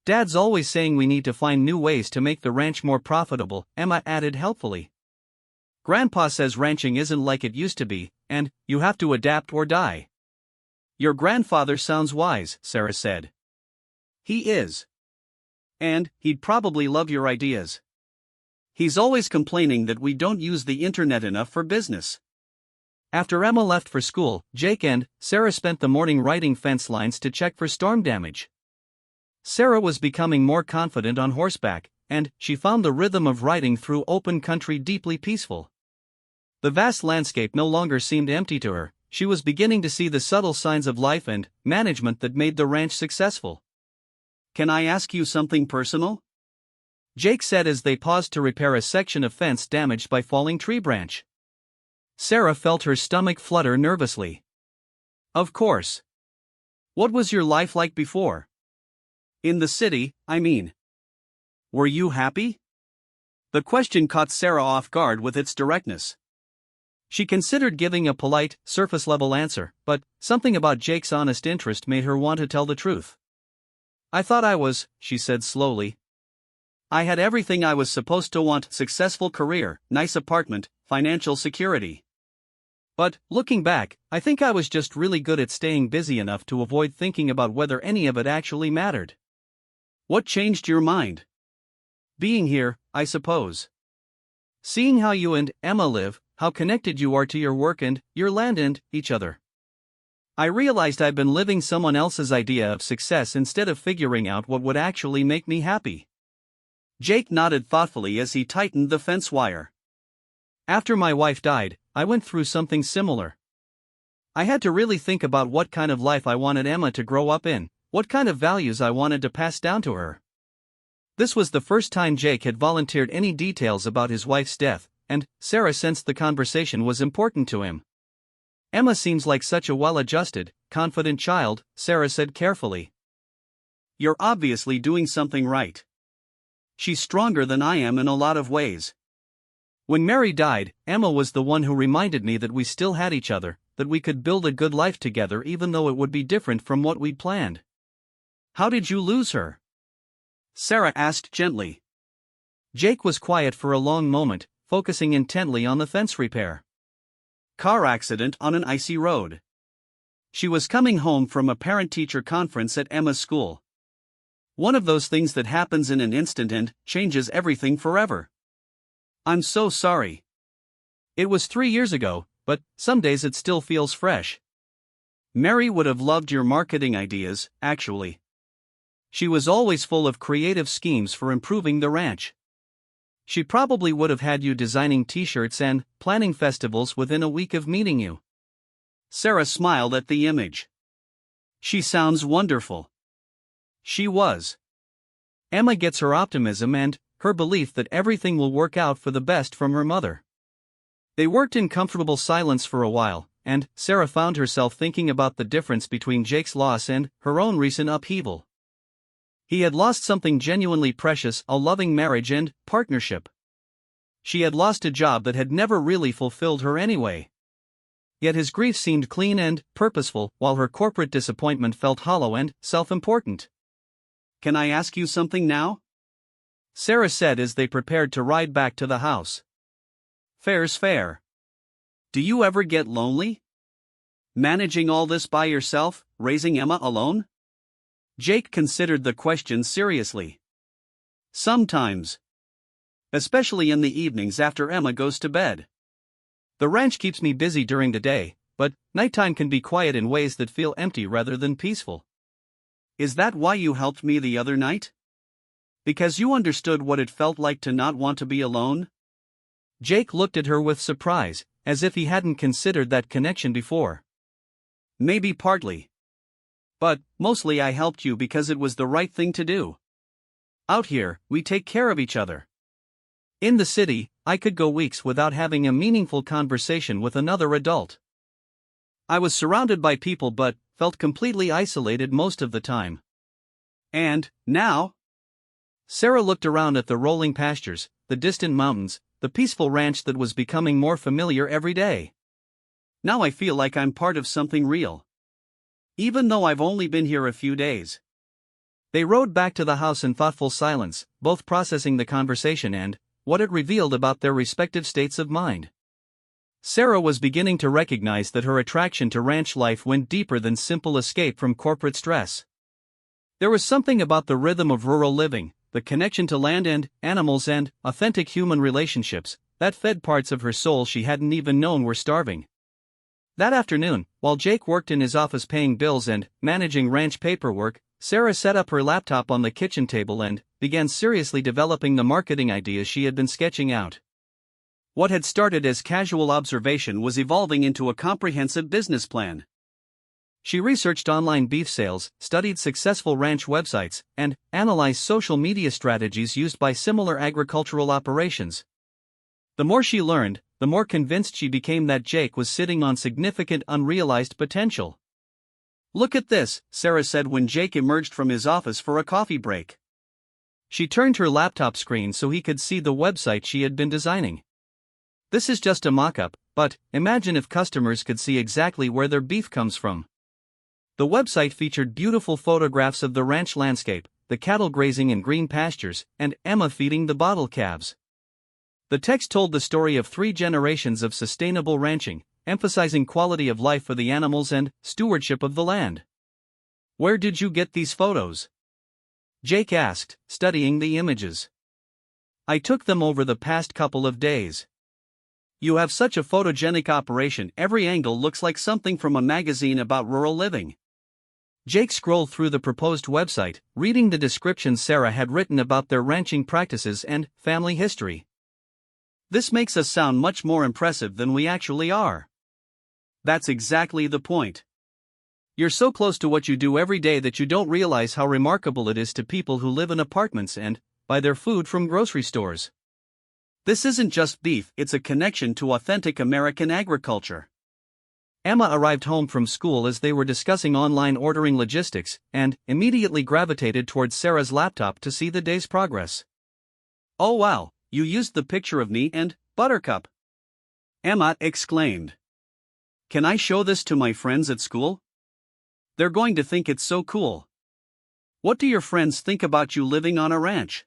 Dad's always saying we need to find new ways to make the ranch more profitable, Emma added helpfully. Grandpa says ranching isn't like it used to be, and you have to adapt or die. Your grandfather sounds wise, Sarah said. He is. And he'd probably love your ideas. He's always complaining that we don't use the internet enough for business. After Emma left for school, Jake and Sarah spent the morning riding fence lines to check for storm damage. Sarah was becoming more confident on horseback, and she found the rhythm of riding through open country deeply peaceful. The vast landscape no longer seemed empty to her. She was beginning to see the subtle signs of life and management that made the ranch successful. Can I ask you something personal? Jake said as they paused to repair a section of fence damaged by falling tree branch. Sarah felt her stomach flutter nervously. Of course. What was your life like before? In the city, I mean. Were you happy? The question caught Sarah off guard with its directness. She considered giving a polite, surface-level answer, but something about Jake's honest interest made her want to tell the truth. I thought I was, she said slowly. I had everything I was supposed to want: successful career, nice apartment, financial security. But, looking back, I think I was just really good at staying busy enough to avoid thinking about whether any of it actually mattered. What changed your mind? Being here, I suppose. Seeing how you and Emma live, how connected you are to your work and your land and each other. I realized I'd been living someone else's idea of success instead of figuring out what would actually make me happy. Jake nodded thoughtfully as he tightened the fence wire. After my wife died, I went through something similar. I had to really think about what kind of life I wanted Emma to grow up in, what kind of values I wanted to pass down to her. This was the first time Jake had volunteered any details about his wife's death, and Sarah sensed the conversation was important to him. Emma seems like such a well-adjusted, confident child, Sarah said carefully. You're obviously doing something right. She's stronger than I am in a lot of ways. When Mary died, Emma was the one who reminded me that we still had each other, that we could build a good life together even though it would be different from what we'd planned. How did you lose her? Sarah asked gently. Jake was quiet for a long moment, focusing intently on the fence repair. Car accident on an icy road. She was coming home from a parent-teacher conference at Emma's school. One of those things that happens in an instant and changes everything forever. I'm so sorry. It was 3 years ago, but some days it still feels fresh. Mary would have loved your marketing ideas, actually. She was always full of creative schemes for improving the ranch. She probably would have had you designing t-shirts and planning festivals within a week of meeting you. Sarah smiled at the image. She sounds wonderful. She was. Emma gets her optimism and her belief that everything will work out for the best from her mother. They worked in comfortable silence for a while, and Sarah found herself thinking about the difference between Jake's loss and her own recent upheaval. He had lost something genuinely precious, a loving marriage and partnership. She had lost a job that had never really fulfilled her anyway. Yet his grief seemed clean and purposeful, while her corporate disappointment felt hollow and self-important. Can I ask you something now? Sarah said as they prepared to ride back to the house. Fair's fair. Do you ever get lonely? Managing all this by yourself, raising Emma alone? Jake considered the question seriously. Sometimes. Especially in the evenings after Emma goes to bed. The ranch keeps me busy during the day, but nighttime can be quiet in ways that feel empty rather than peaceful. Is that why you helped me the other night? Because you understood what it felt like to not want to be alone? Jake looked at her with surprise, as if he hadn't considered that connection before. Maybe partly. But mostly I helped you because it was the right thing to do. Out here, we take care of each other. In the city, I could go weeks without having a meaningful conversation with another adult. I was surrounded by people but felt completely isolated most of the time. And now? Sarah looked around at the rolling pastures, the distant mountains, the peaceful ranch that was becoming more familiar every day. Now I feel like I'm part of something real. Even though I've only been here a few days. They rode back to the house in thoughtful silence, both processing the conversation and what it revealed about their respective states of mind. Sarah was beginning to recognize that her attraction to ranch life went deeper than simple escape from corporate stress. There was something about the rhythm of rural living, the connection to land and animals and authentic human relationships, that fed parts of her soul she hadn't even known were starving. That afternoon, while Jake worked in his office paying bills and managing ranch paperwork, Sarah set up her laptop on the kitchen table and began seriously developing the marketing ideas she had been sketching out. What had started as casual observation was evolving into a comprehensive business plan. She researched online beef sales, studied successful ranch websites, and analyzed social media strategies used by similar agricultural operations. The more she learned, the more convinced she became that Jake was sitting on significant unrealized potential. "Look at this," Sarah said when Jake emerged from his office for a coffee break. She turned her laptop screen so he could see the website she had been designing. "This is just a mock-up, but imagine if customers could see exactly where their beef comes from." The website featured beautiful photographs of the ranch landscape, the cattle grazing in green pastures, and Emma feeding the bottle calves. The text told the story of 3 generations of sustainable ranching, emphasizing quality of life for the animals and stewardship of the land. "Where did you get these photos?" Jake asked, studying the images. "I took them over the past couple of days." "You have such a photogenic operation, every angle looks like something from a magazine about rural living." Jake scrolled through the proposed website, reading the descriptions Sarah had written about their ranching practices and family history. "This makes us sound much more impressive than we actually are." "That's exactly the point. You're so close to what you do every day that you don't realize how remarkable it is to people who live in apartments and buy their food from grocery stores. This isn't just beef, it's a connection to authentic American agriculture." Emma arrived home from school as they were discussing online ordering logistics, and immediately gravitated towards Sarah's laptop to see the day's progress. "Oh wow, you used the picture of me and Buttercup," Emma exclaimed. "Can I show this to my friends at school? They're going to think it's so cool." "What do your friends think about you living on a ranch?"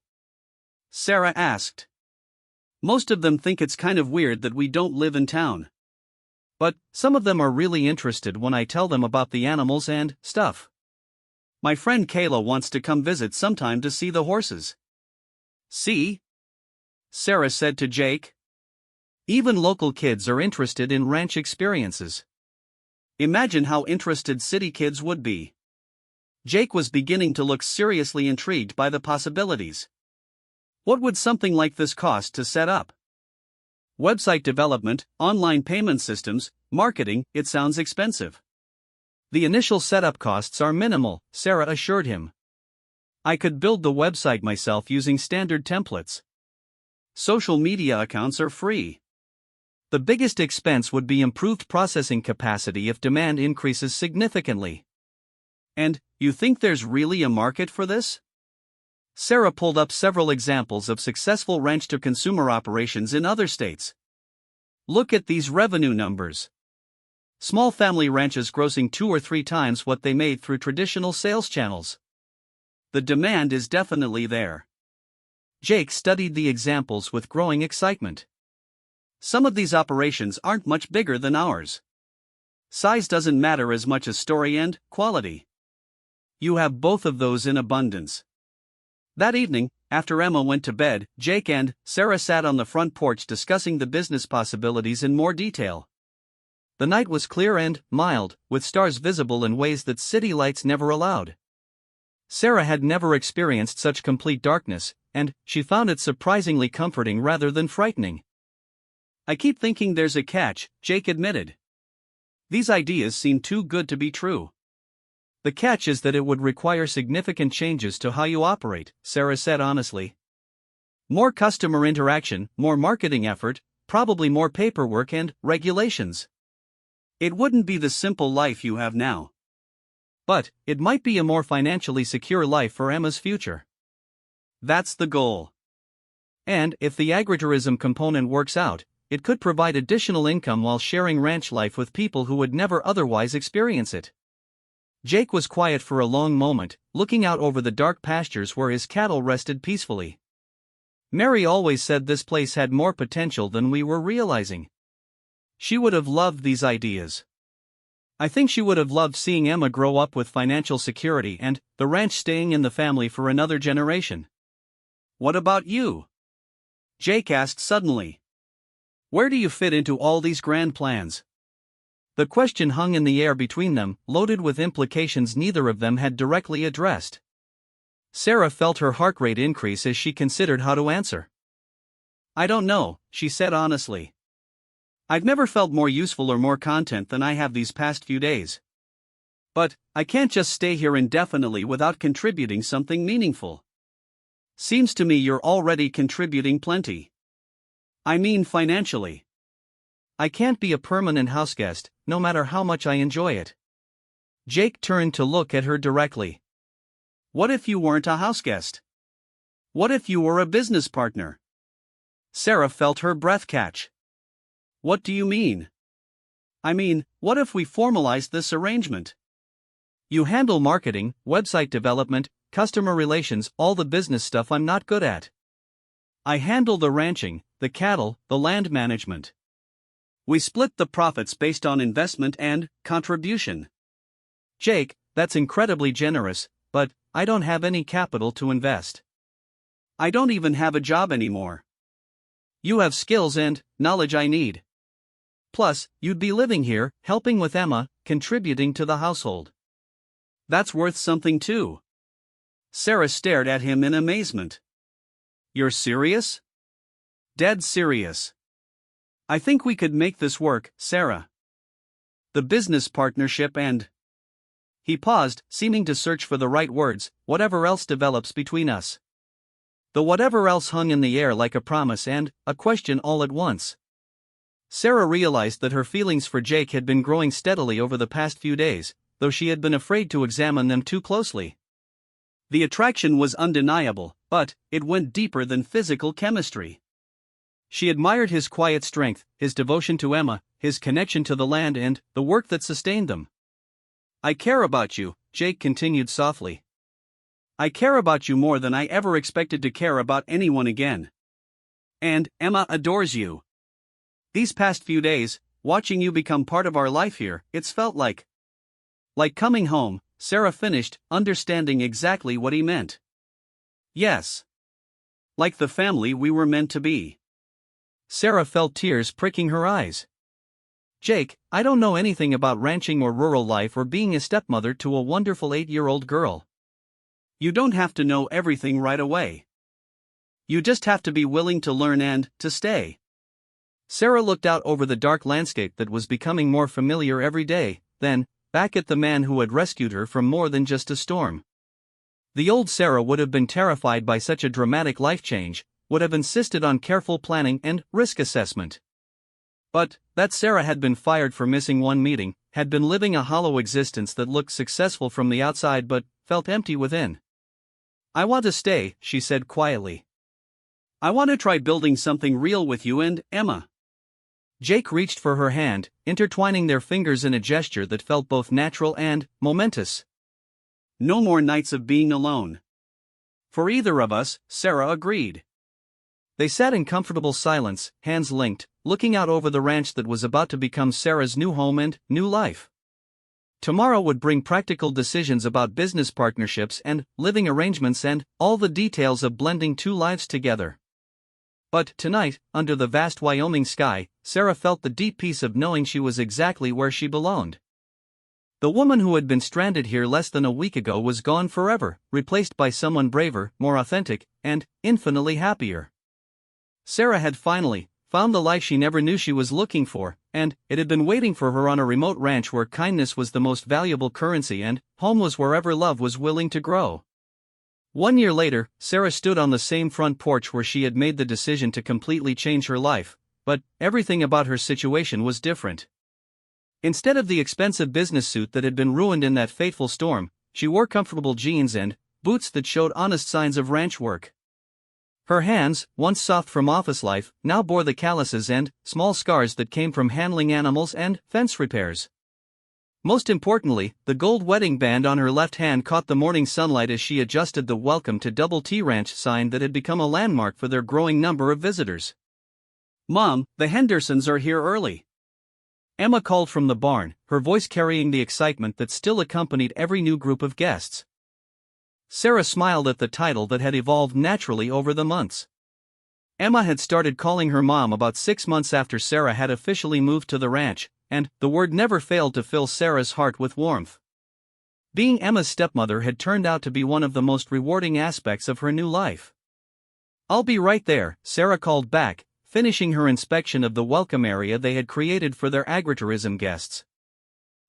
Sarah asked. "Most of them think it's kind of weird that we don't live in town. But some of them are really interested when I tell them about the animals and stuff. My friend Kayla wants to come visit sometime to see the horses." "See?" Sarah said to Jake. "Even local kids are interested in ranch experiences. Imagine how interested city kids would be." Jake was beginning to look seriously intrigued by the possibilities. What would something like this cost to set up? Website development, online payment systems, marketing, it sounds expensive. "The initial setup costs are minimal," Sarah assured him. "I could build the website myself using standard templates. Social media accounts are free. The biggest expense would be improved processing capacity if demand increases significantly." "And you think there's really a market for this?" Sarah pulled up several examples of successful ranch-to-consumer operations in other states. "Look at these revenue numbers. Small family ranches grossing 2 or 3 times what they made through traditional sales channels. The demand is definitely there." Jake studied the examples with growing excitement. Some of these operations aren't much bigger than ours. Size doesn't matter as much as story and quality. You have both of those in abundance. That evening, after Emma went to bed, Jake and Sarah sat on the front porch discussing the business possibilities in more detail. The night was clear and mild, with stars visible in ways that city lights never allowed. Sarah had never experienced such complete darkness, and she found it surprisingly comforting rather than frightening. "I keep thinking there's a catch," Jake admitted. "These ideas seem too good to be true." "The catch is that it would require significant changes to how you operate," Sarah said honestly. "More customer interaction, more marketing effort, probably more paperwork and regulations. It wouldn't be the simple life you have now. But it might be a more financially secure life for Emma's future. That's the goal. And if the agritourism component works out, it could provide additional income while sharing ranch life with people who would never otherwise experience it." Jake was quiet for a long moment, looking out over the dark pastures where his cattle rested peacefully. "Mary always said this place had more potential than we were realizing. She would have loved these ideas. I think she would have loved seeing Emma grow up with financial security and the ranch staying in the family for another generation." "What about you?" Jake asked suddenly. "Where do you fit into all these grand plans?" The question hung in the air between them, loaded with implications neither of them had directly addressed. Sarah felt her heart rate increase as she considered how to answer. "I don't know," she said honestly. "I've never felt more useful or more content than I have these past few days. But I can't just stay here indefinitely without contributing something meaningful. Seems to me you're already contributing plenty. I mean financially. I can't be a permanent houseguest, no matter how much I enjoy it." Jake turned to look at her directly. "What if you weren't a houseguest? What if you were a business partner?" Sarah felt her breath catch. "What do you mean?" "I mean, what if we formalized this arrangement? You handle marketing, website development, customer relations, all the business stuff I'm not good at. I handle the ranching, the cattle, the land management. We split the profits based on investment and contribution." "Jake, that's incredibly generous, but I don't have any capital to invest. I don't even have a job anymore. You have skills and knowledge I need. Plus, you'd be living here, helping with Emma, contributing to the household. That's worth something too." Sarah stared at him in amazement. "You're serious?" "Dead serious. I think we could make this work, Sarah. The business partnership and..." He paused, seeming to search for the right words, "whatever else develops between us." The whatever else hung in the air like a promise and a question all at once. Sarah realized that her feelings for Jake had been growing steadily over the past few days, though she had been afraid to examine them too closely. The attraction was undeniable, but it went deeper than physical chemistry. She admired his quiet strength, his devotion to Emma, his connection to the land and the work that sustained them. "I care about you," Jake continued softly. "I care about you more than I ever expected to care about anyone again. And Emma adores you. These past few days, watching you become part of our life here, it's felt like coming home," Sarah finished, understanding exactly what he meant. "Yes. Like the family we were meant to be." Sarah felt tears pricking her eyes. "Jake, I don't know anything about ranching or rural life or being a stepmother to a wonderful 8-year-old girl. You don't have to know everything right away. You just have to be willing to learn and to stay." Sarah looked out over the dark landscape that was becoming more familiar every day, then back at the man who had rescued her from more than just a storm. The old Sarah would have been terrified by such a dramatic life change, would have insisted on careful planning and risk assessment. But that Sarah had been fired for missing one meeting, had been living a hollow existence that looked successful from the outside but felt empty within. "I want to stay," she said quietly. "I want to try building something real with you and Emma." Jake reached for her hand, intertwining their fingers in a gesture that felt both natural and momentous. "No more nights of being alone. For either of us," Sarah agreed. They sat in comfortable silence, hands linked, looking out over the ranch that was about to become Sarah's new home and new life. Tomorrow would bring practical decisions about business partnerships and living arrangements and all the details of blending two lives together. But tonight, under the vast Wyoming sky, Sarah felt the deep peace of knowing she was exactly where she belonged. The woman who had been stranded here less than a week ago was gone forever, replaced by someone braver, more authentic, and infinitely happier. Sarah had finally found the life she never knew she was looking for, and it had been waiting for her on a remote ranch where kindness was the most valuable currency and home was wherever love was willing to grow. 1 year later, Sarah stood on the same front porch where she had made the decision to completely change her life, but everything about her situation was different. Instead of the expensive business suit that had been ruined in that fateful storm, she wore comfortable jeans and boots that showed honest signs of ranch work. Her hands, once soft from office life, now bore the calluses and small scars that came from handling animals and fence repairs. Most importantly, the gold wedding band on her left hand caught the morning sunlight as she adjusted the "Welcome to Double T Ranch" sign that had become a landmark for their growing number of visitors. "Mom, the Hendersons are here early," Emma called from the barn, her voice carrying the excitement that still accompanied every new group of guests. Sarah smiled at the title that had evolved naturally over the months. Emma had started calling her mom about 6 months after Sarah had officially moved to the ranch, and the word never failed to fill Sarah's heart with warmth. Being Emma's stepmother had turned out to be one of the most rewarding aspects of her new life. "I'll be right there," Sarah called back, finishing her inspection of the welcome area they had created for their agritourism guests.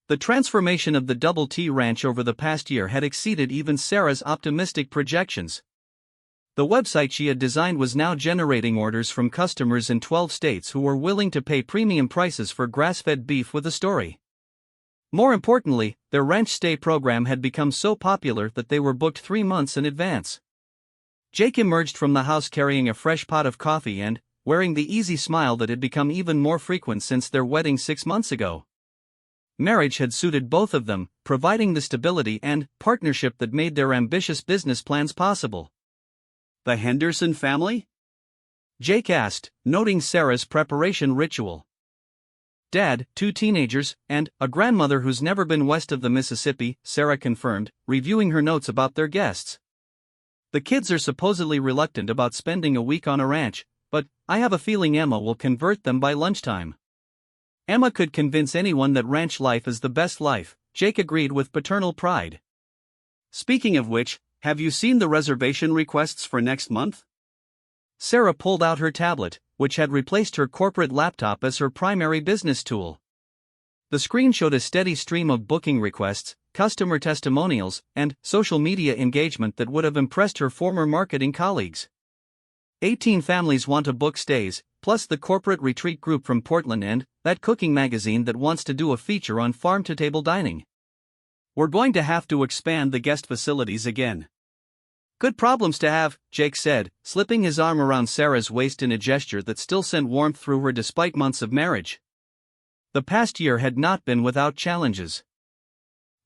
The transformation of the Double T Ranch over the past year had exceeded even Sarah's optimistic projections. The website she had designed was now generating orders from customers in 12 states who were willing to pay premium prices for grass-fed beef with a story. More importantly, their ranch stay program had become so popular that they were booked 3 months in advance. Jake emerged from the house carrying a fresh pot of coffee and wearing the easy smile that had become even more frequent since their wedding 6 months ago. Marriage had suited both of them, providing the stability and partnership that made their ambitious business plans possible. "The Henderson family?" Jake asked, noting Sarah's preparation ritual. "Dad, 2 teenagers, and a grandmother who's never been west of the Mississippi," Sarah confirmed, reviewing her notes about their guests. "The kids are supposedly reluctant about spending a week on a ranch, but I have a feeling Emma will convert them by lunchtime." Emma could convince anyone that ranch life is the best life, Jake agreed with paternal pride. "Speaking of which, have you seen the reservation requests for next month?" Sarah pulled out her tablet, which had replaced her corporate laptop as her primary business tool. The screen showed a steady stream of booking requests, customer testimonials, and social media engagement that would have impressed her former marketing colleagues. 18 families want to book stays, plus the corporate retreat group from Portland and that cooking magazine that wants to do a feature on farm-to-table dining. "We're going to have to expand the guest facilities again." "Good problems to have," Jake said, slipping his arm around Sarah's waist in a gesture that still sent warmth through her despite months of marriage. The past year had not been without challenges.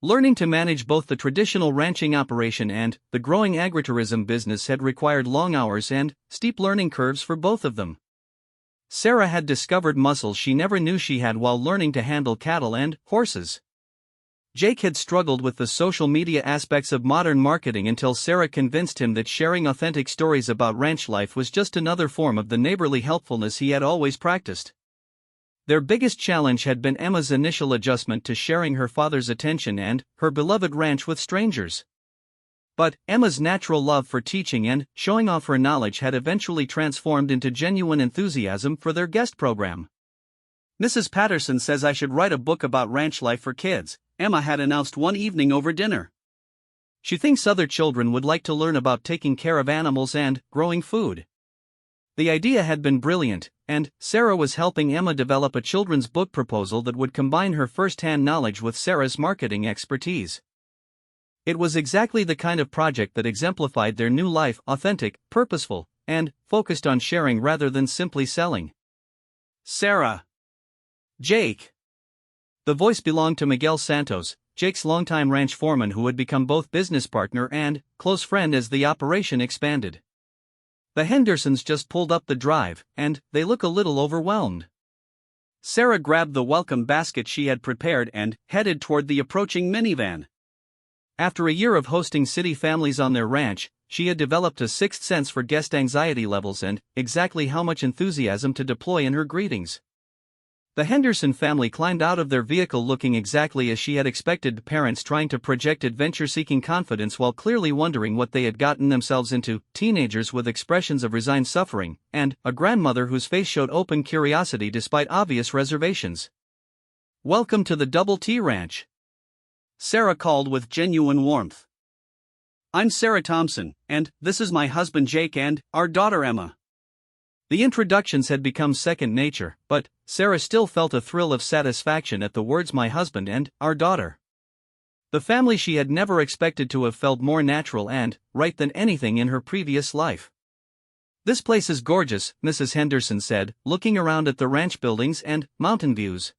Learning to manage both the traditional ranching operation and the growing agritourism business had required long hours and steep learning curves for both of them. Sarah had discovered muscles she never knew she had while learning to handle cattle and horses. Jake had struggled with the social media aspects of modern marketing until Sarah convinced him that sharing authentic stories about ranch life was just another form of the neighborly helpfulness he had always practiced. Their biggest challenge had been Emma's initial adjustment to sharing her father's attention and her beloved ranch with strangers. But Emma's natural love for teaching and showing off her knowledge had eventually transformed into genuine enthusiasm for their guest program. "Mrs. Patterson says I should write a book about ranch life for kids," Emma had announced one evening over dinner. She thinks other children would like to learn about taking care of animals and growing food. The idea had been brilliant, and Sarah was helping Emma develop a children's book proposal that would combine her first-hand knowledge with Sarah's marketing expertise. It was exactly the kind of project that exemplified their new life: authentic, purposeful, and focused on sharing rather than simply selling. "Sarah." "Jake." The voice belonged to Miguel Santos, Jake's longtime ranch foreman who had become both business partner and close friend as the operation expanded. The Hendersons just pulled up the drive, and they look a little overwhelmed. Sarah grabbed the welcome basket she had prepared and headed toward the approaching minivan. After a year of hosting city families on their ranch, she had developed a sixth sense for guest anxiety levels and exactly how much enthusiasm to deploy in her greetings. The Henderson family climbed out of their vehicle looking exactly as she had expected, parents trying to project adventure-seeking confidence while clearly wondering what they had gotten themselves into, teenagers with expressions of resigned suffering, and a grandmother whose face showed open curiosity despite obvious reservations. "Welcome to the Double T Ranch," Sarah called with genuine warmth. "I'm Sarah Thompson, and this is my husband Jake and our daughter Emma." The introductions had become second nature, but Sarah still felt a thrill of satisfaction at the words "my husband" and "our daughter." The family she had never expected to have felt more natural and right than anything in her previous life. "This place is gorgeous," Mrs. Henderson said, looking around at the ranch buildings and mountain views.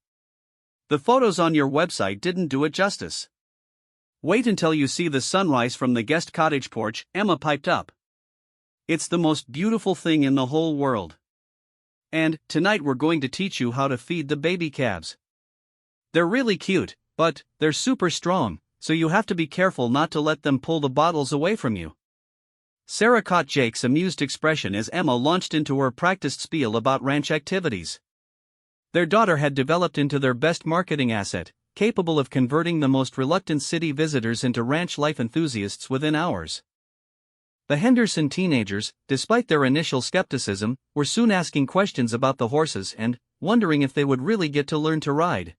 "The photos on your website didn't do it justice." "Wait until you see the sunrise from the guest cottage porch," Emma piped up. "It's the most beautiful thing in the whole world. And tonight we're going to teach you how to feed the baby calves. They're really cute, but they're super strong, so you have to be careful not to let them pull the bottles away from you." Sarah caught Jake's amused expression as Emma launched into her practiced spiel about ranch activities. Their daughter had developed into their best marketing asset, capable of converting the most reluctant city visitors into ranch life enthusiasts within hours. The Henderson teenagers, despite their initial skepticism, were soon asking questions about the horses and wondering if they would really get to learn to ride.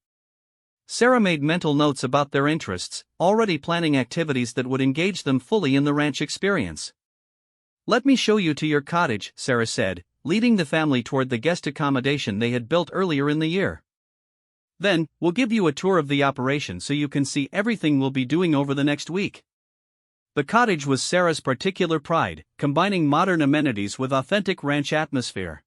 Sarah made mental notes about their interests, already planning activities that would engage them fully in the ranch experience. "Let me show you to your cottage," Sarah said, leading the family toward the guest accommodation they had built earlier in the year. "Then, we'll give you a tour of the operation so you can see everything we'll be doing over the next week." The cottage was Sarah's particular pride, combining modern amenities with authentic ranch atmosphere.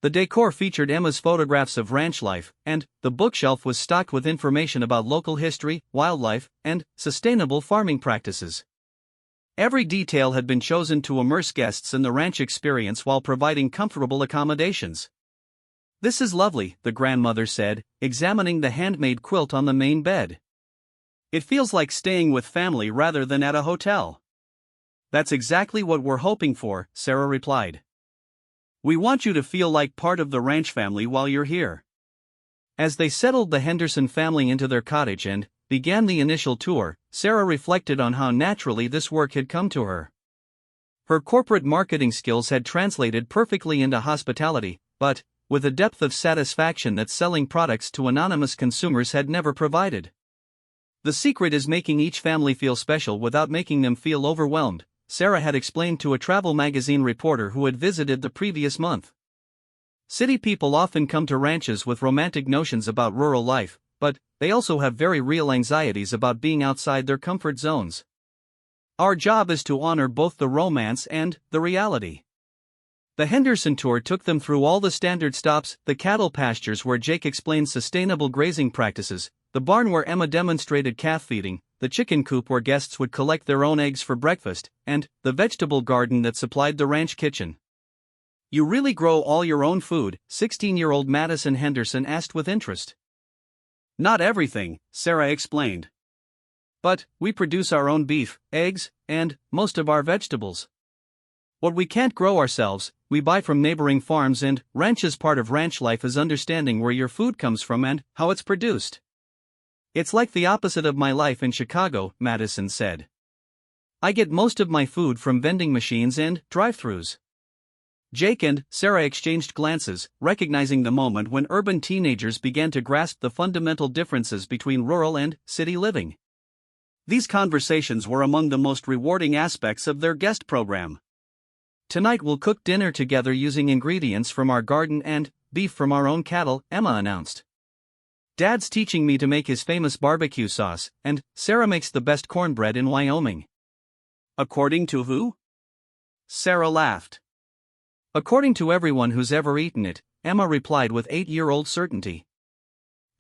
The decor featured Emma's photographs of ranch life, and the bookshelf was stocked with information about local history, wildlife, and sustainable farming practices. Every detail had been chosen to immerse guests in the ranch experience while providing comfortable accommodations. "This is lovely," the grandmother said, examining the handmade quilt on the main bed. "It feels like staying with family rather than at a hotel." "That's exactly what we're hoping for," Sarah replied. "We want you to feel like part of the ranch family while you're here." As they settled the Henderson family into their cottage and began the initial tour, Sarah reflected on how naturally this work had come to her. Her corporate marketing skills had translated perfectly into hospitality, but with a depth of satisfaction that selling products to anonymous consumers had never provided. "The secret is making each family feel special without making them feel overwhelmed," Sarah had explained to a travel magazine reporter who had visited the previous month. "City people often come to ranches with romantic notions about rural life, but they also have very real anxieties about being outside their comfort zones. Our job is to honor both the romance and the reality." The Henderson tour took them through all the standard stops: the cattle pastures where Jake explained sustainable grazing practices, the barn where Emma demonstrated calf feeding, the chicken coop where guests would collect their own eggs for breakfast, and the vegetable garden that supplied the ranch kitchen. "You really grow all your own food?" 16-year-old Madison Henderson asked with interest. "Not everything," Sarah explained. "But we produce our own beef, eggs, and most of our vegetables. What we can't grow ourselves, we buy from neighboring farms, and ranches. Part of ranch life is understanding where your food comes from and how it's produced." "It's like the opposite of my life in Chicago," Madison said. "I get most of my food from vending machines and drive-thrus." Jake and Sarah exchanged glances, recognizing the moment when urban teenagers began to grasp the fundamental differences between rural and city living. These conversations were among the most rewarding aspects of their guest program. "Tonight we'll cook dinner together using ingredients from our garden and beef from our own cattle," Emma announced. "Dad's teaching me to make his famous barbecue sauce, and Sarah makes the best cornbread in Wyoming." "According to who?" Sarah laughed. "According to everyone who's ever eaten it," Emma replied with 8-year-old certainty.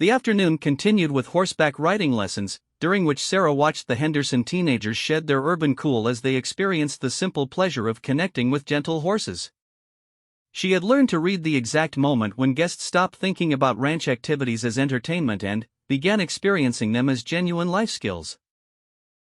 The afternoon continued with horseback riding lessons, during which Sarah watched the Henderson teenagers shed their urban cool as they experienced the simple pleasure of connecting with gentle horses. She had learned to read the exact moment when guests stopped thinking about ranch activities as entertainment and began experiencing them as genuine life skills.